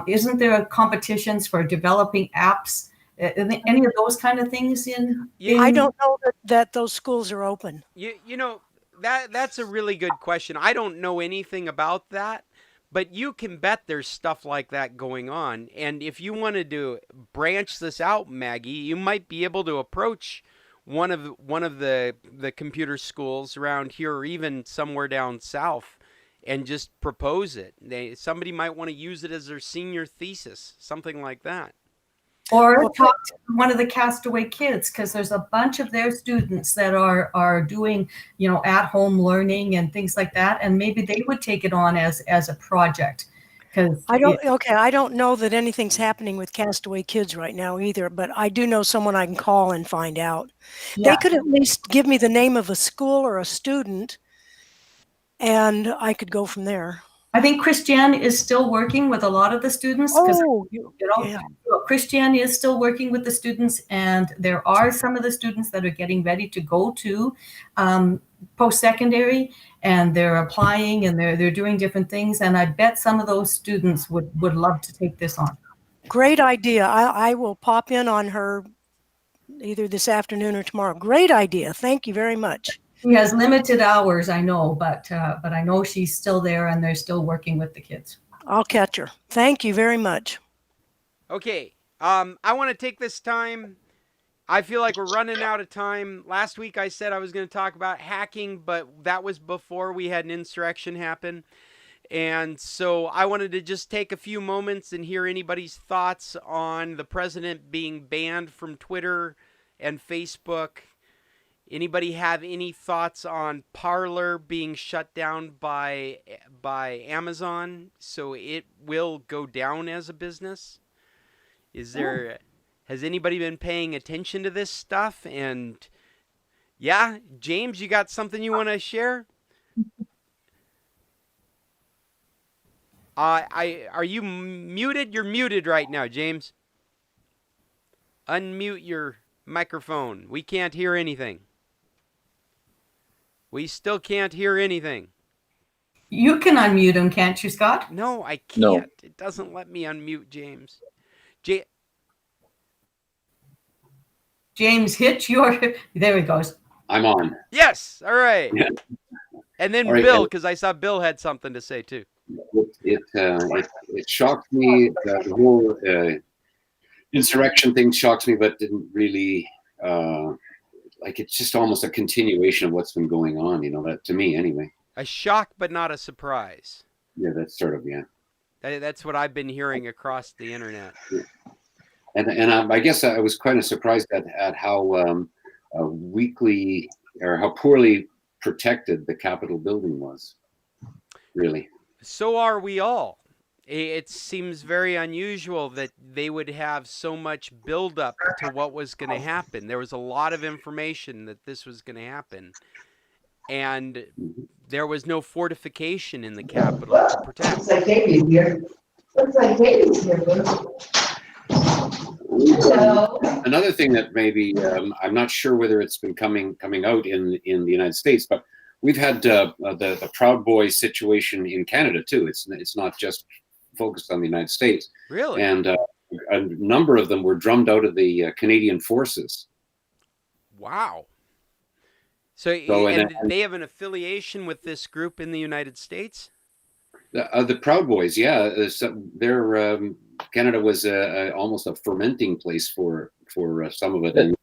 Isn't there competitions for developing apps? Any of those kind of things I don't know that those schools are open. You know, that's a really good question. I don't know anything about that, but you can bet there's stuff like that going on. And if you wanted to branch this out, Maggie, you might be able to approach one of the computer schools around here, or even somewhere down south, and just propose it. Somebody might want to use it as their senior thesis, something like that. Or talk to one of the Castaway kids, because there's a bunch of their students that are doing, at-home learning and things like that, and maybe they would take it on as a project. I don't know that anything's happening with Castaway kids right now either, but I do know someone I can call and find out. Yeah. They could at least give me the name of a school or a student, and I could go from there. I think Christiane is still working with a lot of the students. Christiane is still working with the students, and there are some of the students that are getting ready to go to post-secondary, and they're applying and they're doing different things. And I bet some of those students would love to take this on. Great idea. I will pop in on her either this afternoon or tomorrow. Great idea. Thank you very much. She has limited hours, I know, but I know she's still there and they're still working with the kids. I'll catch her. Thank you very much. Okay. I want to take this time. I feel like we're running out of time. Last week I said I was going to talk about hacking, but that was before we had an insurrection happen. And so I wanted to just take a few moments and hear anybody's thoughts on the president being banned from Twitter and Facebook. Anybody have any thoughts on Parler being shut down by Amazon, so it will go down as a business? Has anybody been paying attention to this stuff? And yeah, James, you got something you want to share? Are you muted? You're muted right now, James. Unmute your microphone. We can't hear anything. We still can't hear anything. You can unmute him, can't you, Scott? No, I can't. No. It doesn't let me unmute James. James, hit your... There he goes. I'm on. Yes. All right. And then All right, Bill, because I saw Bill had something to say too. It shocked me. The whole insurrection thing shocks me, but didn't really... it's just almost a continuation of what's been going on, that to me anyway. A shock, but not a surprise. Yeah, that's sort of, yeah. That's what I've been hearing across the internet. Yeah. And I guess I was kind of surprised at how weakly or how poorly protected the Capitol building was, really. So are we all. It seems very unusual that they would have so much buildup to what was going to happen. There was a lot of information that this was going to happen. And there was no fortification in the Capitol to protect. Looks like David's here. So, another thing that maybe I'm not sure whether it's been coming out in the United States, but we've had the Proudboys situation in Canada too. It's not just focused on the United States. Really? And a number of them were drummed out of the Canadian forces. Wow. So and they have an affiliation with this group in the United States? The Proudboys, yeah. They're Canada was almost a fermenting place for some of it. And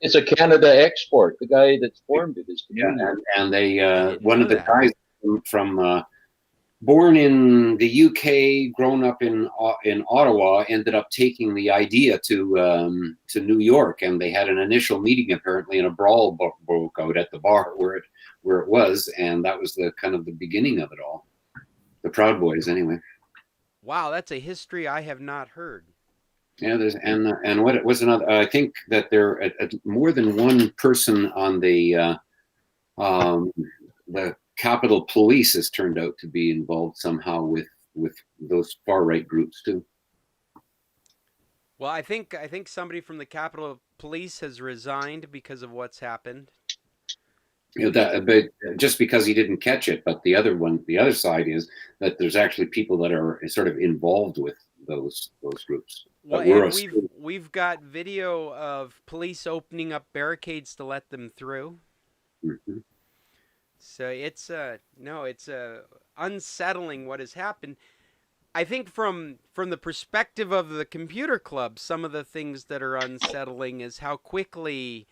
it's a Canada export. The guy that formed it is Canadian. Yeah, and they one of the guys from born in the UK, grown up in Ottawa, ended up taking the idea to New York, and they had an initial meeting apparently, and a brawl broke out at the bar where it was, and that was the kind of the beginning of it all. The Proudboys, anyway. Wow, that's a history I have not heard. Yeah, there's and what it was another. I think that there more than one person on the the Capitol Police has turned out to be involved somehow with those far right groups too. Well, I think somebody from the Capitol Police has resigned because of what's happened. You know, that, but just because he didn't catch it, but the other side is that there's actually people that are sort of involved with those groups. Well, and we've got video of police opening up barricades to let them through. Mm-hmm. So it's unsettling what has happened. I think from the perspective of the computer club, some of the things that are unsettling is how quickly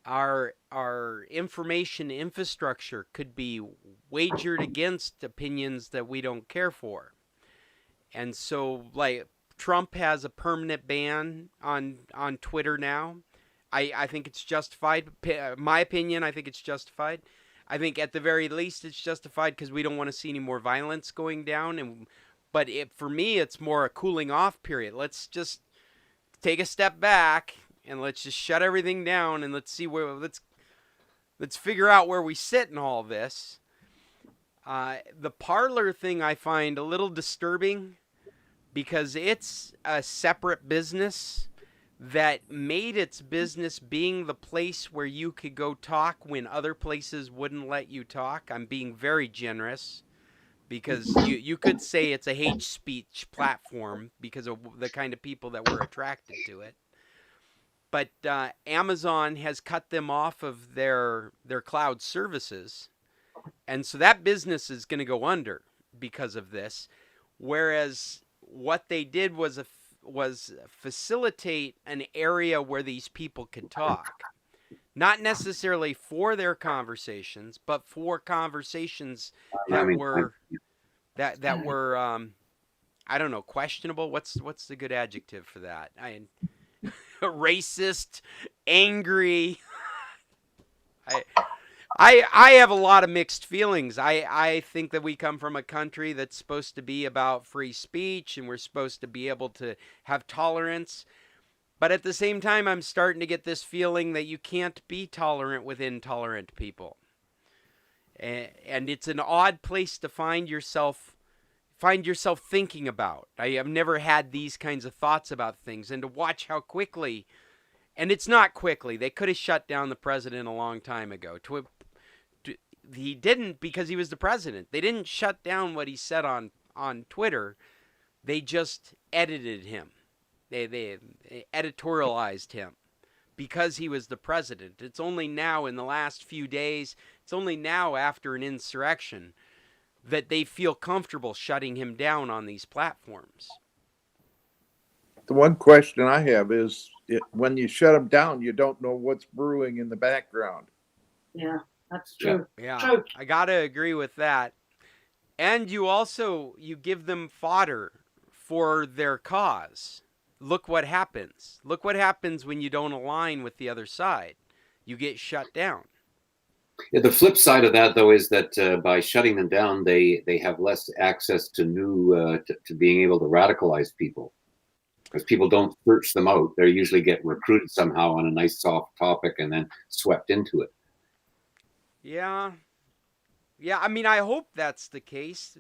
our information infrastructure could be wagered against opinions that we don't care for. And so, like, Trump has a permanent ban on Twitter now. I think it's justified. My opinion, I think it's justified. I think at the very least it's justified because we don't want to see any more violence going down. But for me, it's more a cooling off period. Let's just take a step back and let's just shut everything down and let's see let's figure out where we sit in all this. The Parler thing I find a little disturbing because it's a separate business that made its business being the place where you could go talk when other places wouldn't let you talk. I'm being very generous because you could say it's a hate speech platform because of the kind of people that were attracted to it. But Amazon has cut them off of their cloud services. And so that business is going to go under because of this. Whereas what they did was facilitate an area where these people could talk. Not necessarily for their conversations, but for conversations that were I don't know, questionable. What's the good adjective for that? Racist, angry. I have a lot of mixed feelings. I think that we come from a country that's supposed to be about free speech and we're supposed to be able to have tolerance. But at the same time, I'm starting to get this feeling that you can't be tolerant with intolerant people. And it's an odd place to find yourself thinking about. I have never had these kinds of thoughts about things. And to watch how quickly, and it's not quickly, they could have shut down the president a long time ago. He didn't because he was the president. They didn't shut down what he said on Twitter. They just edited him. They editorialized him because he was the president. It's only now in the last few days, it's only now after an insurrection that they feel comfortable shutting him down on these platforms. The one question I have is when you shut them down, you don't know what's brewing in the background. Yeah, that's true. Yeah, True. I got to agree with that. And you give them fodder for their cause. Look what happens. Look what happens when you don't align with the other side. You get shut down. Yeah, the flip side of that, though, is that by shutting them down, they have less access to new to being able to radicalize people, because people don't search them out. They usually get recruited somehow on a nice soft topic and then swept into it. Yeah. I mean, I hope that's the case.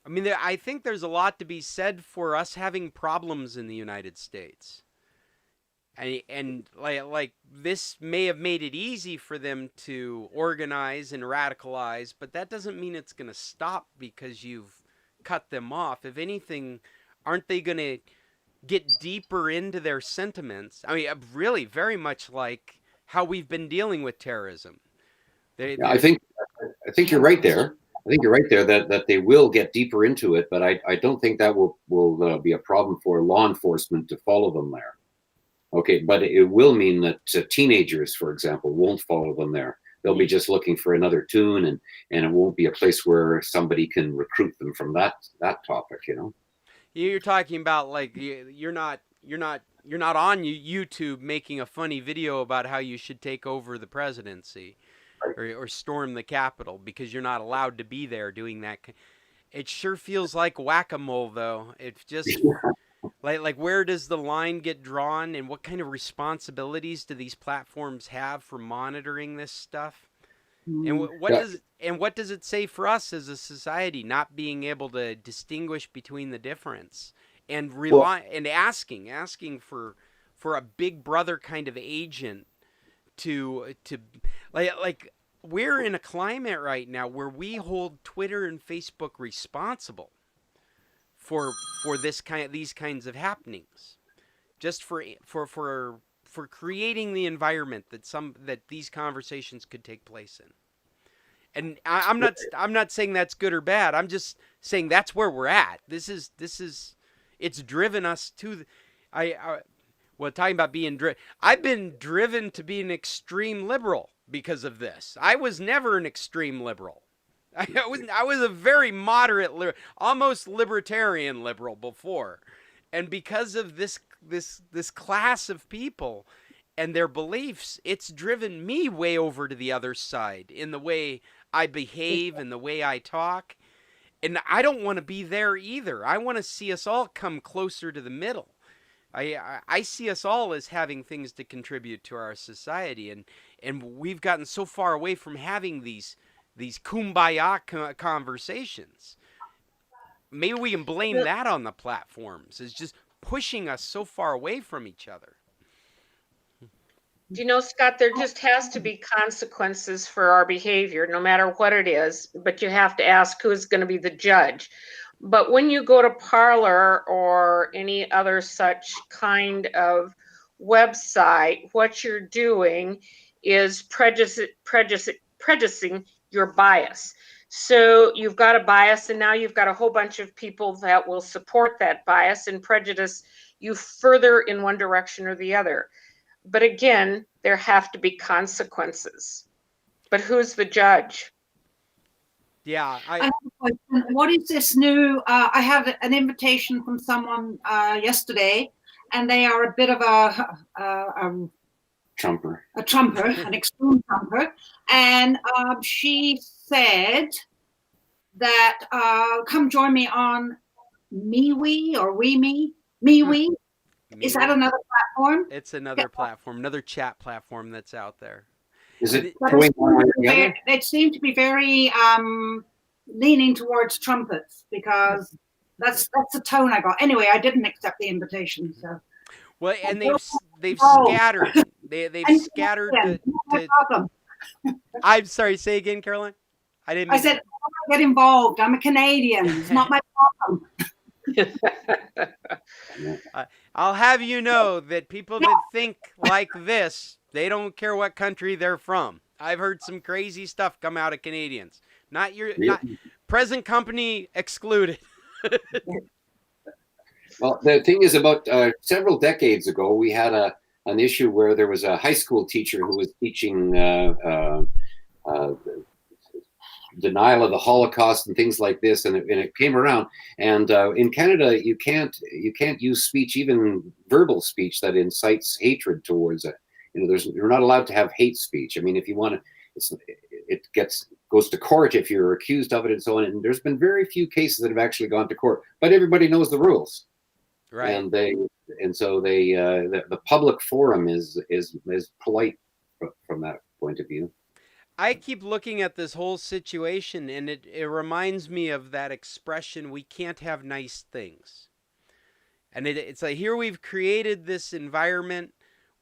I think there's a lot to be said for us having problems in the United States. And like this may have made it easy for them to organize and radicalize, but that doesn't mean it's going to stop because you've cut them off. If anything, aren't they going to get deeper into their sentiments? I mean, really very much like how we've been dealing with terrorism. I think you're right there. I think you're right there that they will get deeper into it, but I don't think that will be a problem for law enforcement to follow them there. Okay, but it will mean that teenagers, for example, won't follow them there. They'll be just looking for another tune, and it won't be a place where somebody can recruit them from that topic. You know, you're talking about like you're not on YouTube making a funny video about how you should take over the presidency. Or storm the Capitol because you're not allowed to be there doing that. It sure feels like whack-a-mole, though. It's just like where does the line get drawn, and what kind of responsibilities do these platforms have for monitoring this stuff? And what does it say for us as a society, not being able to distinguish between the difference and asking for a big brother kind of agent to like we're in a climate right now where we hold Twitter and Facebook responsible for these kinds of happenings, just for creating the environment that these conversations could take place in. And I'm not saying that's good or bad. I'm just saying that's where we're at. This is it's driven us to talking about being driven. I've been driven to be an extreme liberal because of this. I was never an extreme liberal. I was a very moderate, almost libertarian liberal before. And because of this class of people and their beliefs, it's driven me way over to the other side in the way I behave and the way I talk. And I don't want to be there either. I want to see us all come closer to the middle. I see us all as having things to contribute to our society, and we've gotten so far away from having these kumbaya conversations. Maybe we can blame that on the platforms, as just pushing us so far away from each other. You know, Scott, there just has to be consequences for our behavior, no matter what it is, but you have to ask who's going to be the judge. But when you go to Parler or any other such kind of website, what you're doing is prejudicing your bias. So you've got a bias, and now you've got a whole bunch of people that will support that bias and prejudice you further in one direction or the other. But again, there have to be consequences. But who's the judge? Yeah, I have a question. What is this new? I had an invitation from someone yesterday, and they are a bit of a Trumper. An extreme Trumper, and she said that come join me on MeWe or MeWe. Is that another platform? It's another platform, another chat platform that's out there. Is it going one way or the other? It seemed to be very leaning towards trumpets, because that's the tone I got. Anyway, I didn't accept the invitation. So. Well, and they've scattered. They've scattered. I'm sorry. Say again, Caroline. I said, "Don't get involved. I'm a Canadian. It's not my problem." I'll have you know that people that think like this, they don't care what country they're from. I've heard some crazy stuff come out of Canadians. Not present company excluded. Well, the thing is, about several decades ago, we had an issue where there was a high school teacher who was teaching denial of the Holocaust and things like this, and it came around. And in Canada, you can't use speech, even verbal speech, that incites hatred towards it. You know, you're not allowed to have hate speech. I mean, if you want to, it goes to court if you're accused of it and so on. And there's been very few cases that have actually gone to court, but everybody knows the rules. Right. And the public forum is polite from that point of view. I keep looking at this whole situation, and it reminds me of that expression, we can't have nice things. And it's like, here we've created this environment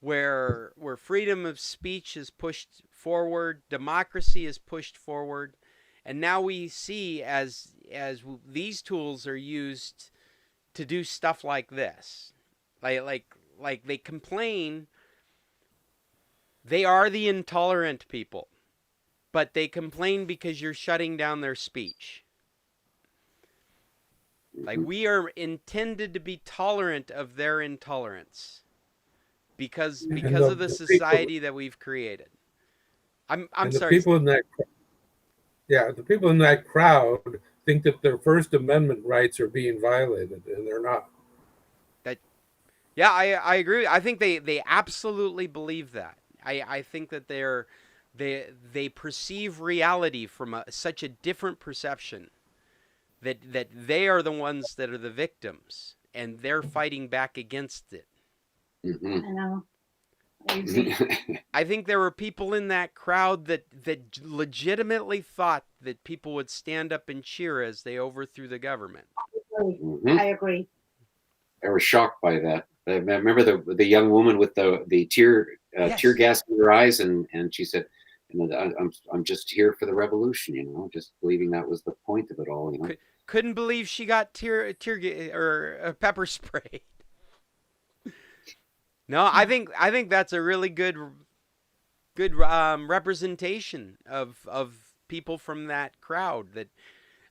where freedom of speech is pushed forward, democracy is pushed forward, and now we see as these tools are used to do stuff like this. Like they complain, they are the intolerant people. But they complain because you're shutting down their speech. Like, we are intended to be tolerant of their intolerance because of the society that we've created. I'm sorry. The people in that crowd think that their First Amendment rights are being violated, and they're not. I agree. I think they absolutely believe that. I think that they perceive reality from such a different perception that they are the ones that are the victims, and they're fighting back against it. Mm-hmm. I know. I think there were people in that crowd that legitimately thought that people would stand up and cheer as they overthrew the government. I agree. I was shocked by that. I remember the young woman with the tear gas in her eyes, and she said, I'm just here for the revolution, just believing that was the point of it all, Couldn't believe she got tear or pepper spray. No, I think that's a really good representation of people from that crowd. That,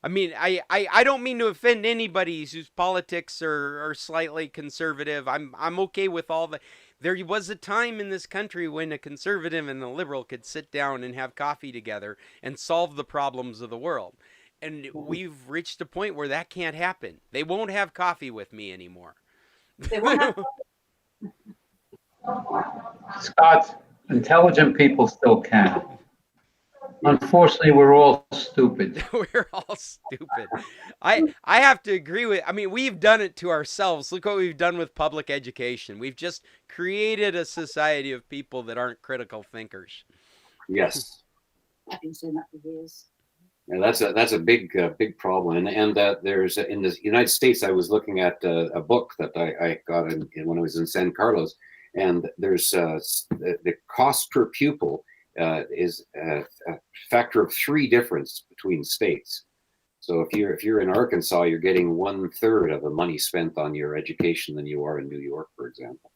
I mean, I don't mean to offend anybody whose politics are slightly conservative. I'm okay with all the. There was a time in this country when a conservative and a liberal could sit down and have coffee together and solve the problems of the world. And we've reached a point where that can't happen. They won't have coffee with me anymore. They won't have Scott, intelligent people still can. Unfortunately, we're all stupid. We're all stupid. I have to agree with. I mean, we've done it to ourselves. Look what we've done with public education. We've just created a society of people that aren't critical thinkers. Yes. I've been saying that for years. Yeah, that's a big problem, and there's in the United States. I was looking at a book that I got when I was in San Carlos, and there's the cost per pupil is a factor of 3 difference between states. So if you're in Arkansas, you're getting 1/3 of the money spent on your education than you are in New York, for example.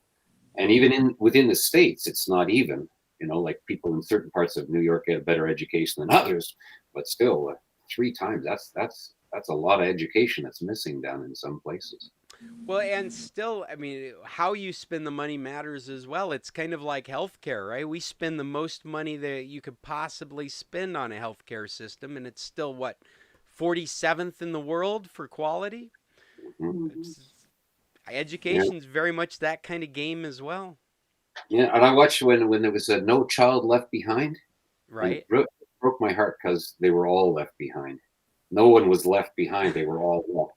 And even within the states, it's not even. Like people in certain parts of New York get a better education than others, but still 3 times. That's a lot of education that's missing down in some places. Well, and still, I mean, how you spend the money matters as well. It's kind of like healthcare, right? We spend the most money that you could possibly spend on a healthcare system, and it's still, what, 47th in the world for quality? Mm-hmm. Education's very much that kind of game as well. Yeah, and I watched when there was No Child Left Behind. Right. It broke my heart because they were all left behind. No one was left behind. They were all left.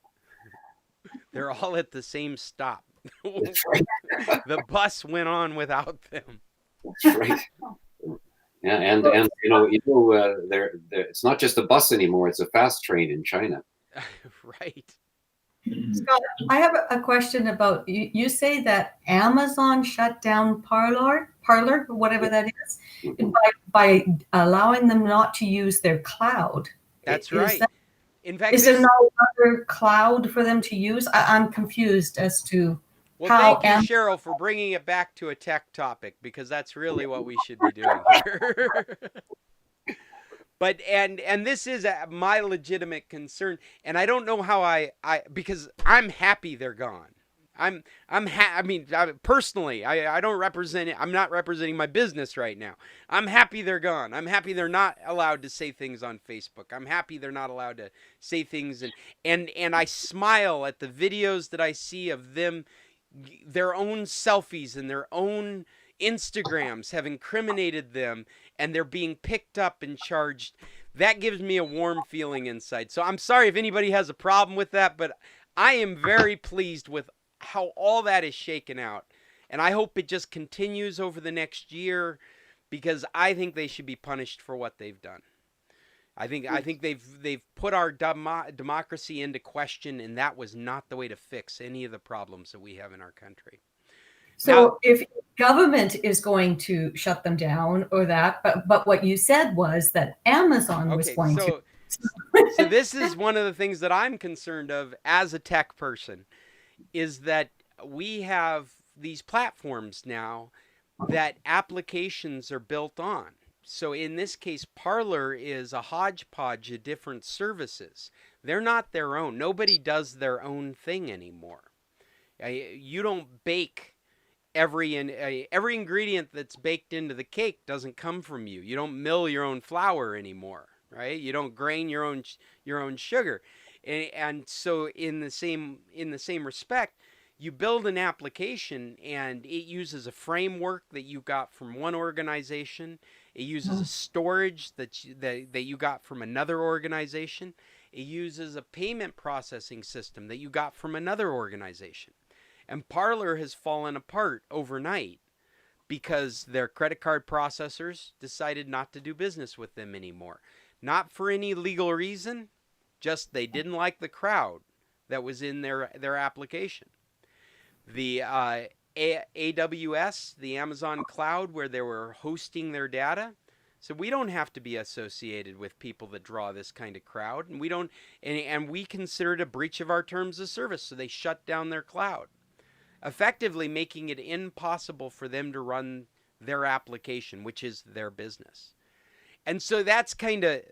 They're all at the same stop. That's right. The bus went on without them. That's right. Yeah, and it's not just a bus anymore. It's a fast train in China. Right. Scott, I have a question about you say that Amazon shut down Parlor, whatever that is, by allowing them not to use their cloud. That's right. In fact, is there no other cloud for them to use? I'm confused as to how. Thank you, Cheryl, for bringing it back to a tech topic, because that's really what we should be doing here. But and this is my legitimate concern, and I don't know how because I'm happy they're gone. Personally, I don't represent it. I'm not representing my business right now. I'm happy they're gone. I'm happy they're not allowed to say things on Facebook. I'm happy they're not allowed to say things, and I smile at the videos that I see of them, their own selfies and their own Instagrams have incriminated them, and they're being picked up and charged. That gives me a warm feeling inside. So I'm sorry if anybody has a problem with that, but I am very pleased with how all that is shaken out. And I hope it just continues over the next year, because I think they should be punished for what they've done. I think they've put our democracy into question, and that was not the way to fix any of the problems that we have in our country. So now, if government is going to shut them down or that, but what you said was that Amazon was going to. So this is one of the things that I'm concerned of as a tech person, is that we have these platforms now that applications are built on. So in this case, Parler is a hodgepodge of different services. They're not their own. Nobody does their own thing anymore. You don't bake every ingredient that's baked into the cake doesn't come from you. You don't mill your own flour anymore, right? You don't grain your own sugar. And so in the same respect, you build an application and it uses a framework that you got from one organization. It uses a storage that you got from another organization. It uses a payment processing system that you got from another organization. And Parler has fallen apart overnight because their credit card processors decided not to do business with them anymore. Not for any legal reason, just they didn't like the crowd that was in their application. The AWS, the Amazon cloud, where they were hosting their data, so we don't have to be associated with people that draw this kind of crowd, and we don't, and we consider it a breach of our terms of service, so they shut down their cloud, effectively making it impossible for them to run their application, which is their business. And so that's kind of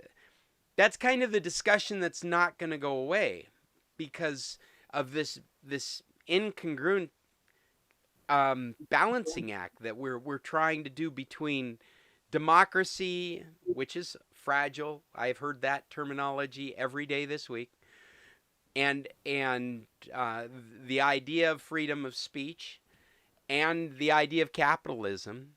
the discussion that's not going to go away because of this incongruent balancing act that we're trying to do between democracy, which is fragile. I've heard that terminology every day this week, and the idea of freedom of speech, and the idea of capitalism.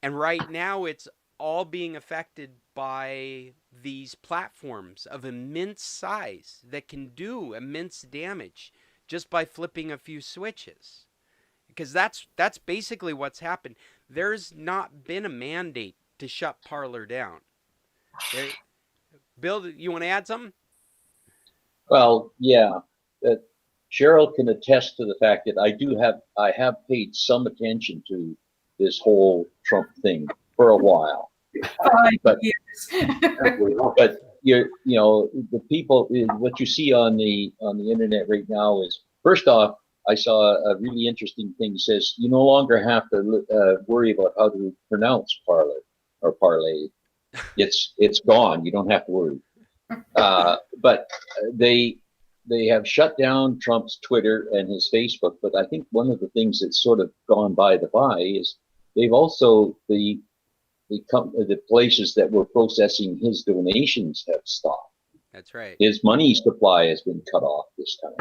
And right now, it's all being affected by these platforms of immense size that can do immense damage just by flipping a few switches. Because that's basically what's happened. There's not been a mandate to shut Parler down. Bill, you want to add something? Well, yeah. Cheryl can attest to the fact that I have paid some attention to this whole Trump thing for a while. 5 years. But you know, the people, what you see on the internet right now is, first off, I saw a really interesting thing. It says you no longer have to worry about how to pronounce Parler or parlay. It's gone. You don't have to worry. But they have shut down Trump's Twitter and his Facebook. But I think one of the things that's sort of gone by the by is they've also the places that were processing his donations have stopped. That's right. His money supply has been cut off this time.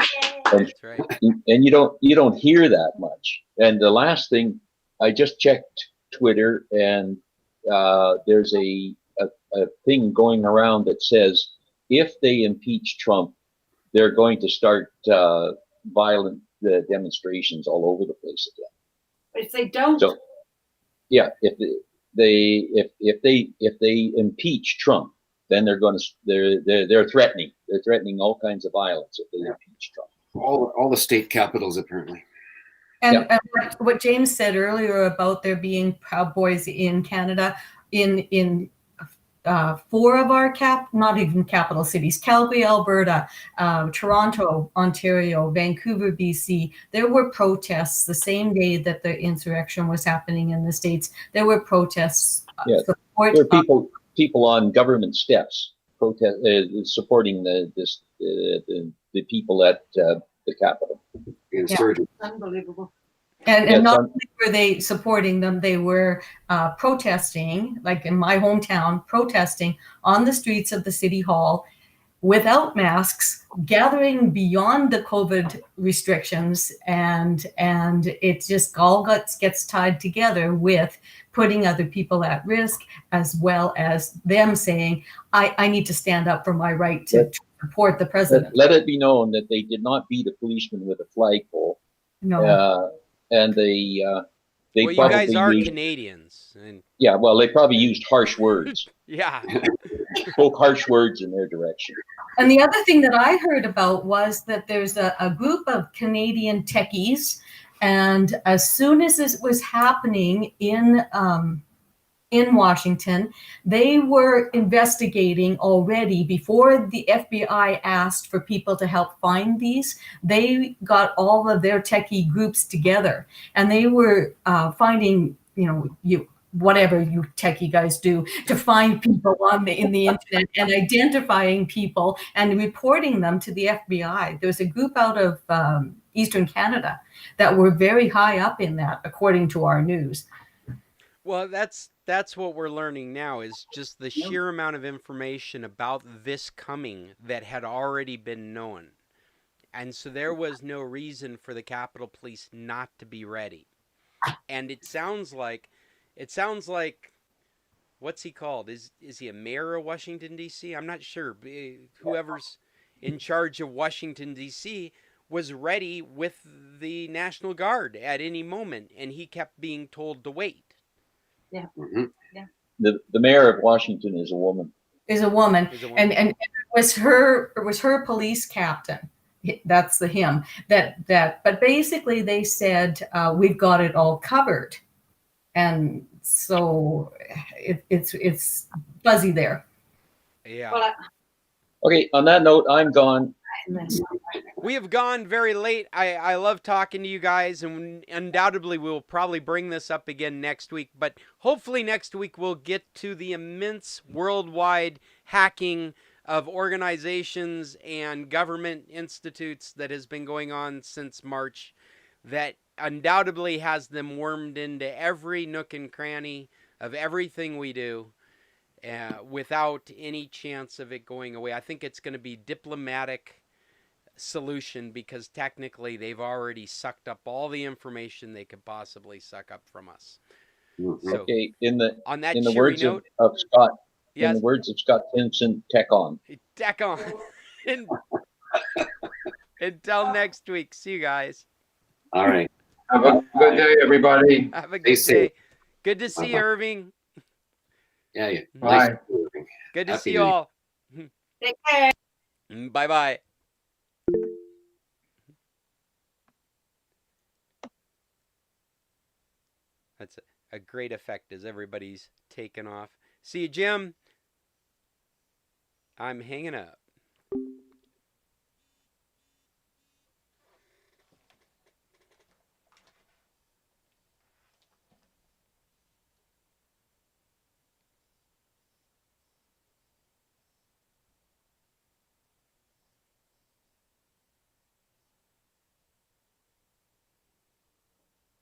And, that's right. And you don't hear that much. And the last thing, I just checked Twitter, and there's a thing going around that says if they impeach Trump, they're going to start violent demonstrations all over the place again. If they don't, so yeah, if they impeach Trump, then they're threatening. They're threatening all kinds of violence if they impeach Trump. All the state capitals apparently. And what James said earlier about there being Proudboys in Canada, in 4 of our not even capital cities, Calgary, Alberta, Toronto, Ontario, Vancouver, BC, there were protests the same day that the insurrection was happening in the States. There were protests. Yes, there were people on government steps supporting the people at the Capitol. Insurgents. Unbelievable. And not only were they supporting them, they were protesting, like in my hometown, protesting on the streets of the city hall without masks, gathering beyond the COVID restrictions, and it just all gets tied together with putting other people at risk, as well as them saying, I need to stand up for my right to support the president. Let it be known that they did not beat a policeman with a flagpole. No. And they well, probably you guys are used, Canadians. And yeah, well, they probably used harsh words. yeah. Spoke harsh words in their direction. And the other thing that I heard about was that there's a group of Canadian techies, and as soon as this was happening in Washington, they were investigating already before the FBI asked for people to help find these. They got all of their techie groups together, and they were finding, whatever you techie guys do to find people in the internet and identifying people and reporting them to the FBI. There's a group out of Eastern Canada that were very high up in that, according to our news. Well, that's what we're learning now, is just the sheer amount of information about this coming that had already been known. And so there was no reason for the Capitol Police not to be ready. And it sounds like, what's he called? Is he a mayor of Washington, D.C.? I'm not sure. Whoever's in charge of Washington, D.C. was ready with the National Guard at any moment, and he kept being told to wait. Mhm. The mayor of Washington is a woman. Is a woman, Is a woman. and it was her police captain. That's the him that. But basically, they said we've got it all covered, and so it's fuzzy there. Yeah. Well, Okay, on that note, I'm gone. We have gone very late. I love talking to you guys, and undoubtedly we'll probably bring this up again next week. But hopefully next week we'll get to the immense worldwide hacking of organizations and government institutes that has been going on since March, that undoubtedly has them wormed into every nook and cranny of everything we do. Without any chance of it going away. I think it's going to be diplomatic solution because technically they've already sucked up all the information they could possibly suck up from us. So, Okay, on that in the cheery words note, of Scott, yes, in the words of Scott Stimson, tech on. deck on. Until next week, see you guys. All right. Have a good day, everybody. Have a Stay good safe. day. Good to see you, Bye-bye. Irving. Yeah, yeah. Bye. Nice. Good to Happy see you New Year. all. take care. Bye bye. That's a great effect as everybody's taken off. See you, Jim. I'm hanging up.